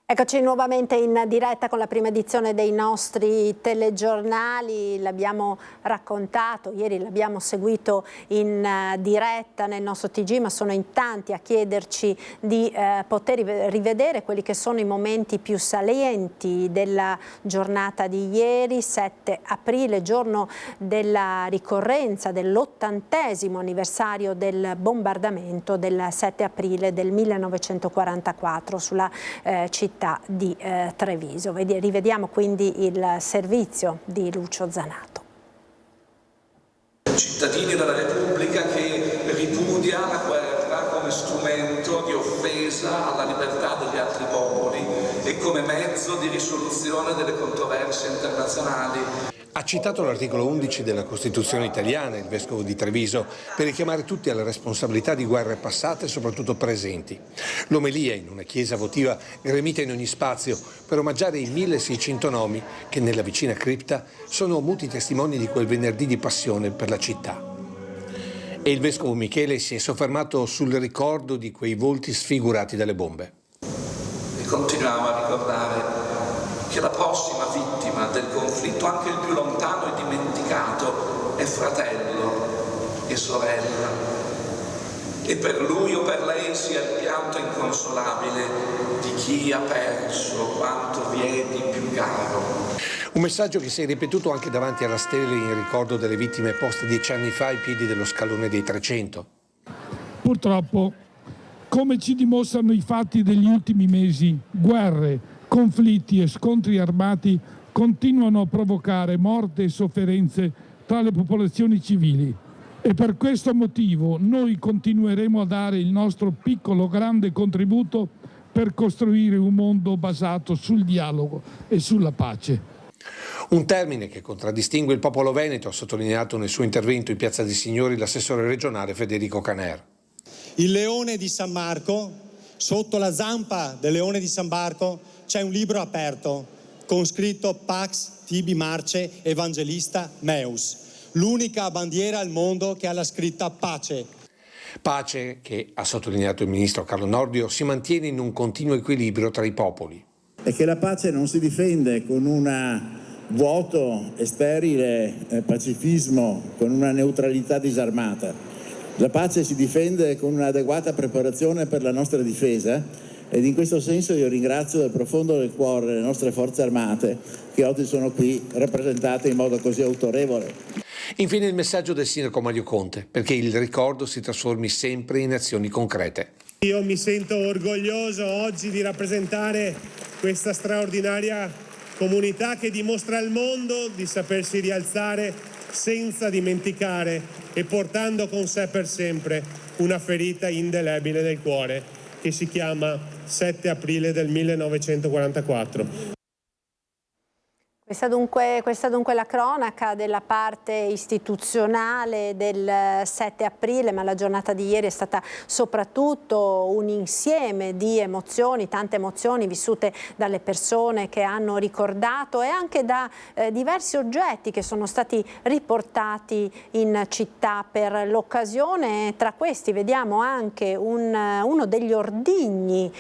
Eccoci nuovamente in diretta con la prima edizione dei nostri telegiornali. L'abbiamo raccontato, ieri l'abbiamo seguito in diretta nel nostro TG, ma sono in tanti a chiederci di poter rivedere quelli che sono i momenti più salienti della giornata di ieri, 7 aprile, giorno della ricorrenza dell'80° anniversario del bombardamento del 7 aprile del 1944 sulla città di Treviso. Rivediamo quindi il servizio di Lucio Zanato. Cittadini della Repubblica che ripudia la guerra come strumento di offesa alla libertà degli altri popoli e come mezzo di risoluzione delle controversie internazionali. Ha citato l'articolo 11 della Costituzione italiana, il Vescovo di Treviso, per richiamare tutti alla responsabilità di guerre passate e soprattutto presenti. L'omelia in una chiesa votiva gremita in ogni spazio per omaggiare i 1600 nomi che nella vicina cripta sono muti testimoni di quel venerdì di passione per la città. E il Vescovo Michele si è soffermato sul ricordo di quei volti sfigurati dalle bombe. E continuiamo a ricordare che la prossima vittima del conflitto, anche il più lontano e dimenticato, è fratello e sorella. E per lui o per lei sia il pianto inconsolabile di chi ha perso quanto vi è di più caro. Un messaggio che si è ripetuto anche davanti alla stele in ricordo delle vittime poste 10 anni fa ai piedi dello scalone dei 300. Purtroppo, come ci dimostrano i fatti degli ultimi mesi, guerre, conflitti e scontri armati continuano a provocare morte e sofferenze tra le popolazioni civili e per questo motivo noi continueremo a dare il nostro piccolo grande contributo per costruire un mondo basato sul dialogo e sulla pace. Un termine che contraddistingue il popolo veneto, ha sottolineato nel suo intervento in Piazza dei Signori l'assessore regionale Federico Caner. Il leone di San Marco, sotto la zampa del leone di San Marco c'è un libro aperto con scritto Pax Tibi Marce Evangelista Meus, l'unica bandiera al mondo che ha la scritta pace. Pace che, ha sottolineato il ministro Carlo Nordio, si mantiene in un continuo equilibrio tra i popoli. E che la pace non si difende con un vuoto e sterile pacifismo, con una neutralità disarmata. La pace si difende con un'adeguata preparazione per la nostra difesa, ed in questo senso io ringrazio dal profondo del cuore le nostre forze armate che oggi sono qui rappresentate in modo così autorevole. Infine il messaggio del sindaco Mario Conte, perché il ricordo si trasformi sempre in azioni concrete. Io mi sento orgoglioso oggi di rappresentare questa straordinaria comunità che dimostra al mondo di sapersi rialzare senza dimenticare e portando con sé per sempre una ferita indelebile nel cuore che si chiama 7 aprile del 1944. Questa dunque la cronaca della parte istituzionale del 7 aprile, ma la giornata di ieri è stata soprattutto un insieme di emozioni, tante emozioni vissute dalle persone che hanno ricordato e anche da diversi oggetti che sono stati riportati in città per l'occasione. Tra questi vediamo anche uno degli ordigni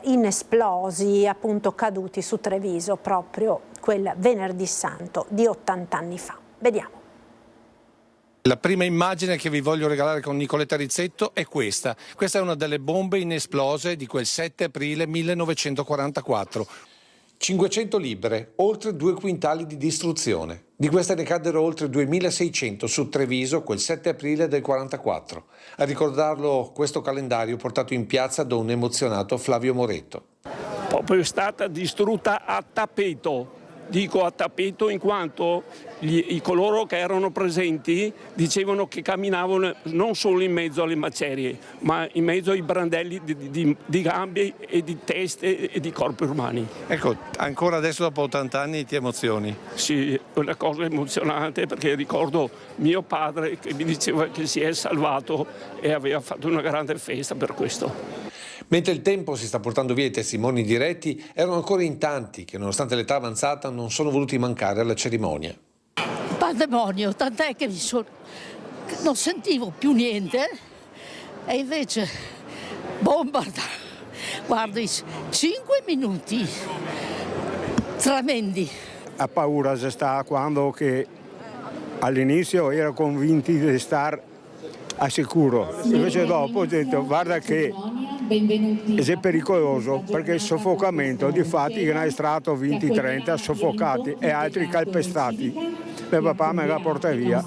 inesplosi, appunto caduti su Treviso proprio quel venerdì santo di 80 anni fa. Vediamo. La prima immagine che vi voglio regalare con Nicoletta Rizzetto è questa. Questa è una delle bombe inesplose di quel 7 aprile 1944. 500 libbre, oltre 2 quintali di distruzione. Di queste ne caddero oltre 2600 su Treviso quel 7 aprile del 44. A ricordarlo questo calendario portato in piazza da un emozionato Flavio Moretto. Proprio è stata distrutta a tappeto. Dico a tappeto in quanto coloro che erano presenti dicevano che camminavano non solo in mezzo alle macerie, ma in mezzo ai brandelli di gambe e di teste e di corpi umani. Ecco, ancora adesso dopo 80 anni ti emozioni? Sì, è una cosa emozionante perché ricordo mio padre che mi diceva che si è salvato e aveva fatto una grande festa per questo. Mentre il tempo si sta portando via i testimoni diretti, erano ancora in tanti che, nonostante l'età avanzata, non sono voluti mancare alla cerimonia. Pandemonio, tant'è che non sentivo più niente e invece bombarda. Guardi, 5 minuti tremendi. La paura si sta quando che all'inizio ero convinto di stare a sicuro, invece dopo ho detto guarda che è pericoloso perché il soffocamento di fatti che ne hai estratto 20-30 soffocati e altri calpestati. Mio papà me la porta via.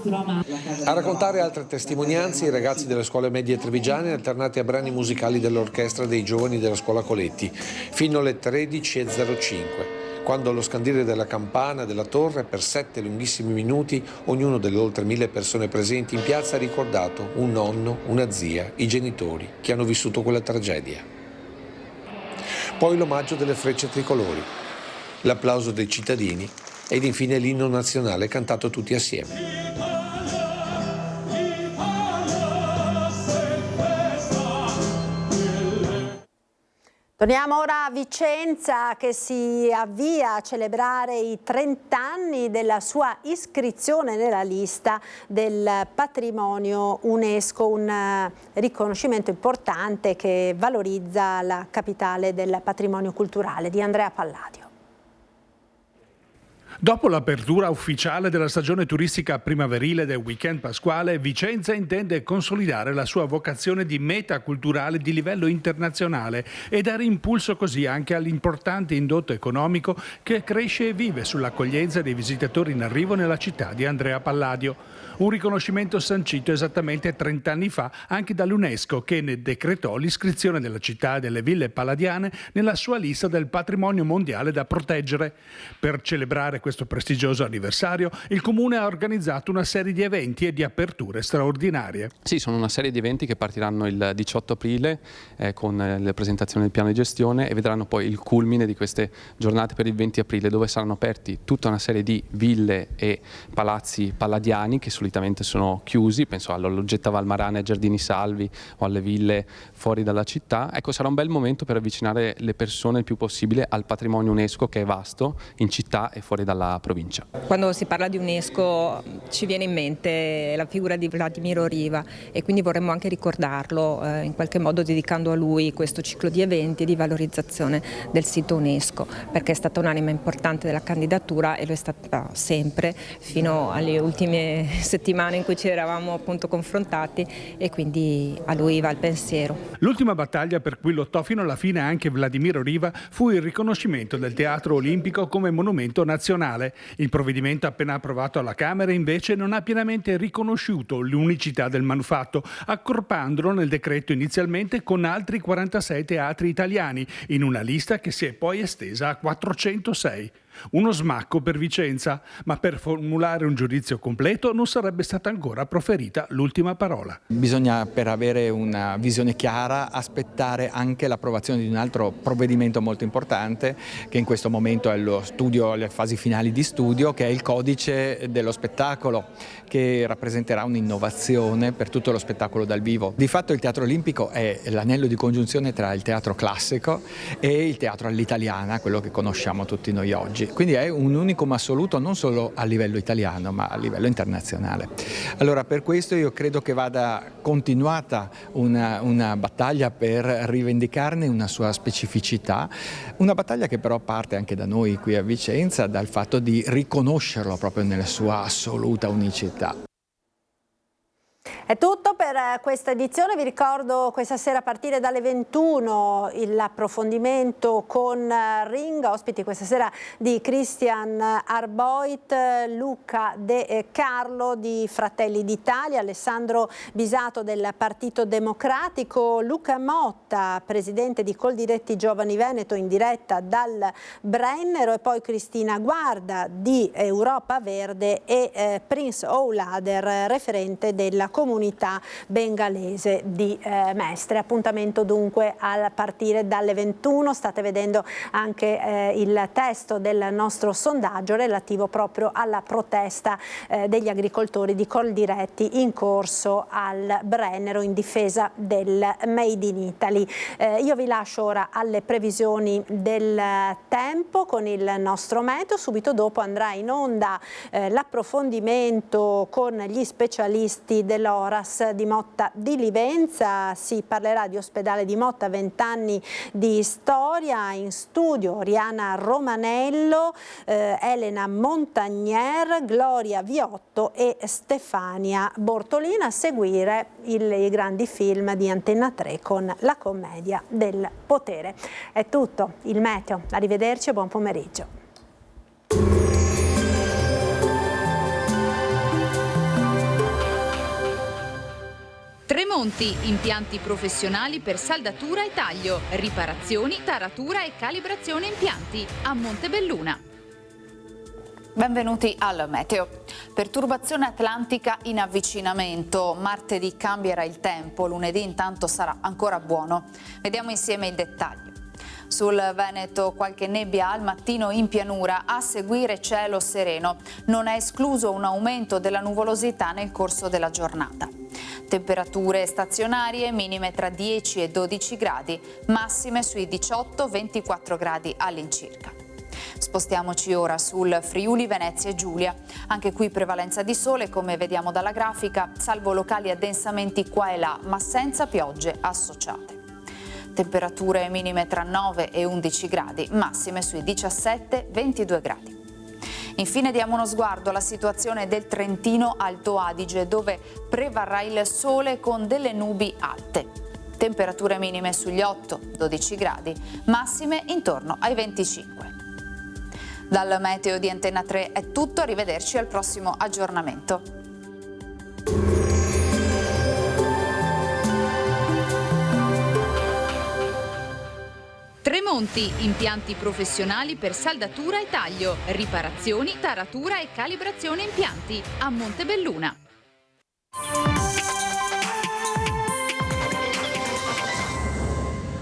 A raccontare altre testimonianze i ragazzi delle scuole medie trevigiane alternati a brani musicali dell'orchestra dei giovani della scuola Coletti fino alle 13:05. Quando allo scandire della campana della torre per 7 lunghissimi minuti ognuno delle oltre 1000 persone presenti in piazza ha ricordato un nonno, una zia, i genitori che hanno vissuto quella tragedia. Poi l'omaggio delle frecce tricolori, l'applauso dei cittadini ed infine l'inno nazionale cantato tutti assieme. Torniamo ora a Vicenza che si avvia a celebrare i 30 anni della sua iscrizione nella lista del patrimonio UNESCO, un riconoscimento importante che valorizza la capitale del patrimonio culturale di Andrea Palladio. Dopo l'apertura ufficiale della stagione turistica primaverile del weekend pasquale, Vicenza intende consolidare la sua vocazione di meta culturale di livello internazionale e dare impulso così anche all'importante indotto economico che cresce e vive sull'accoglienza dei visitatori in arrivo nella città di Andrea Palladio. Un riconoscimento sancito esattamente 30 anni fa anche dall'UNESCO che ne decretò l'iscrizione della città e delle ville palladiane nella sua lista del patrimonio mondiale da proteggere. Per celebrare questo prestigioso anniversario, il Comune ha organizzato una serie di eventi e di aperture straordinarie. Sì, sono una serie di eventi che partiranno il 18 aprile con la presentazione del piano di gestione e vedranno poi il culmine di queste giornate per il 20 aprile, dove saranno aperti tutta una serie di ville e palazzi palladiani che solitamente sono chiusi, penso alla Loggetta Valmarana ai Giardini Salvi o alle ville fuori dalla città. Ecco, sarà un bel momento per avvicinare le persone il più possibile al patrimonio UNESCO, che è vasto in città e fuori dalla provincia. Quando si parla di UNESCO ci viene in mente la figura di Vladimiro Riva e quindi vorremmo anche ricordarlo in qualche modo, dedicando a lui questo ciclo di eventi di valorizzazione del sito UNESCO, perché è stata un'anima importante della candidatura e lo è stata sempre fino alle ultime settimane in cui ci eravamo appunto confrontati, e quindi a lui va il pensiero. L'ultima battaglia per cui lottò fino alla fine anche Vladimiro Riva fu il riconoscimento del Teatro Olimpico come monumento nazionale. Il provvedimento appena approvato alla Camera invece non ha pienamente riconosciuto l'unicità del manufatto, accorpandolo nel decreto inizialmente con altri 46 teatri italiani, in una lista che si è poi estesa a 406. Uno smacco per Vicenza, ma per formulare un giudizio completo non sarebbe stata ancora proferita l'ultima parola. Bisogna, per avere una visione chiara, aspettare anche l'approvazione di un altro provvedimento molto importante, che in questo momento è lo studio, le fasi finali di studio, che è il codice dello spettacolo, che rappresenterà un'innovazione per tutto lo spettacolo dal vivo. Di fatto il Teatro Olimpico è l'anello di congiunzione tra il teatro classico e il teatro all'italiana, quello che conosciamo tutti noi oggi. Quindi è un unicum assoluto non solo a livello italiano ma a livello internazionale. Allora, per questo io credo che vada continuata una battaglia per rivendicarne una sua specificità, una battaglia che però parte anche da noi qui a Vicenza, dal fatto di riconoscerlo proprio nella sua assoluta unicità. È tutto per questa edizione, vi ricordo questa sera a partire dalle 21 l'approfondimento con Ring, ospiti questa sera di Christian Arboit, Luca De Carlo di Fratelli d'Italia, Alessandro Bisato del Partito Democratico, Luca Motta, presidente di Coldiretti Giovani Veneto, in diretta dal Brennero, e poi Cristina Guarda di Europa Verde e Prince Oulader, referente della comunità bengalese di Mestre. Appuntamento dunque a partire dalle 21. State vedendo anche il testo del nostro sondaggio relativo proprio alla protesta degli agricoltori di Coldiretti in corso al Brennero in difesa del Made in Italy. Io vi lascio ora alle previsioni del tempo con il nostro meteo. Subito dopo andrà in onda l'approfondimento con gli specialisti dell'Oras di Motta di Livenza. Si parlerà di ospedale di Motta, 20 anni di storia. In studio Oriana Romanello, Elena Montagnier, Gloria Viotto e Stefania Bortolina. A seguire i grandi film di Antenna 3 con La commedia del potere. È tutto, il meteo. Arrivederci e buon pomeriggio. Tremonti, impianti professionali per saldatura e taglio, riparazioni, taratura e calibrazione impianti a Montebelluna. Benvenuti al meteo. Perturbazione atlantica in avvicinamento. Martedì cambierà il tempo, lunedì intanto sarà ancora buono. Vediamo insieme i dettagli. Sul Veneto qualche nebbia al mattino in pianura, a seguire cielo sereno. Non è escluso un aumento della nuvolosità nel corso della giornata. Temperature stazionarie, minime tra 10 e 12 gradi, massime sui 18-24 gradi all'incirca. Spostiamoci ora sul Friuli Venezia Giulia. Anche qui prevalenza di sole, come vediamo dalla grafica, salvo locali addensamenti qua e là, ma senza piogge associate. Temperature minime tra 9 e 11 gradi, massime sui 17-22 gradi. Infine diamo uno sguardo alla situazione del Trentino Alto Adige, dove prevarrà il sole con delle nubi alte. Temperature minime sugli 8-12 gradi, massime intorno ai 25. Dal meteo di Antenna 3 è tutto, arrivederci al prossimo aggiornamento. Tremonti, impianti professionali per saldatura e taglio, riparazioni, taratura e calibrazione impianti a Montebelluna.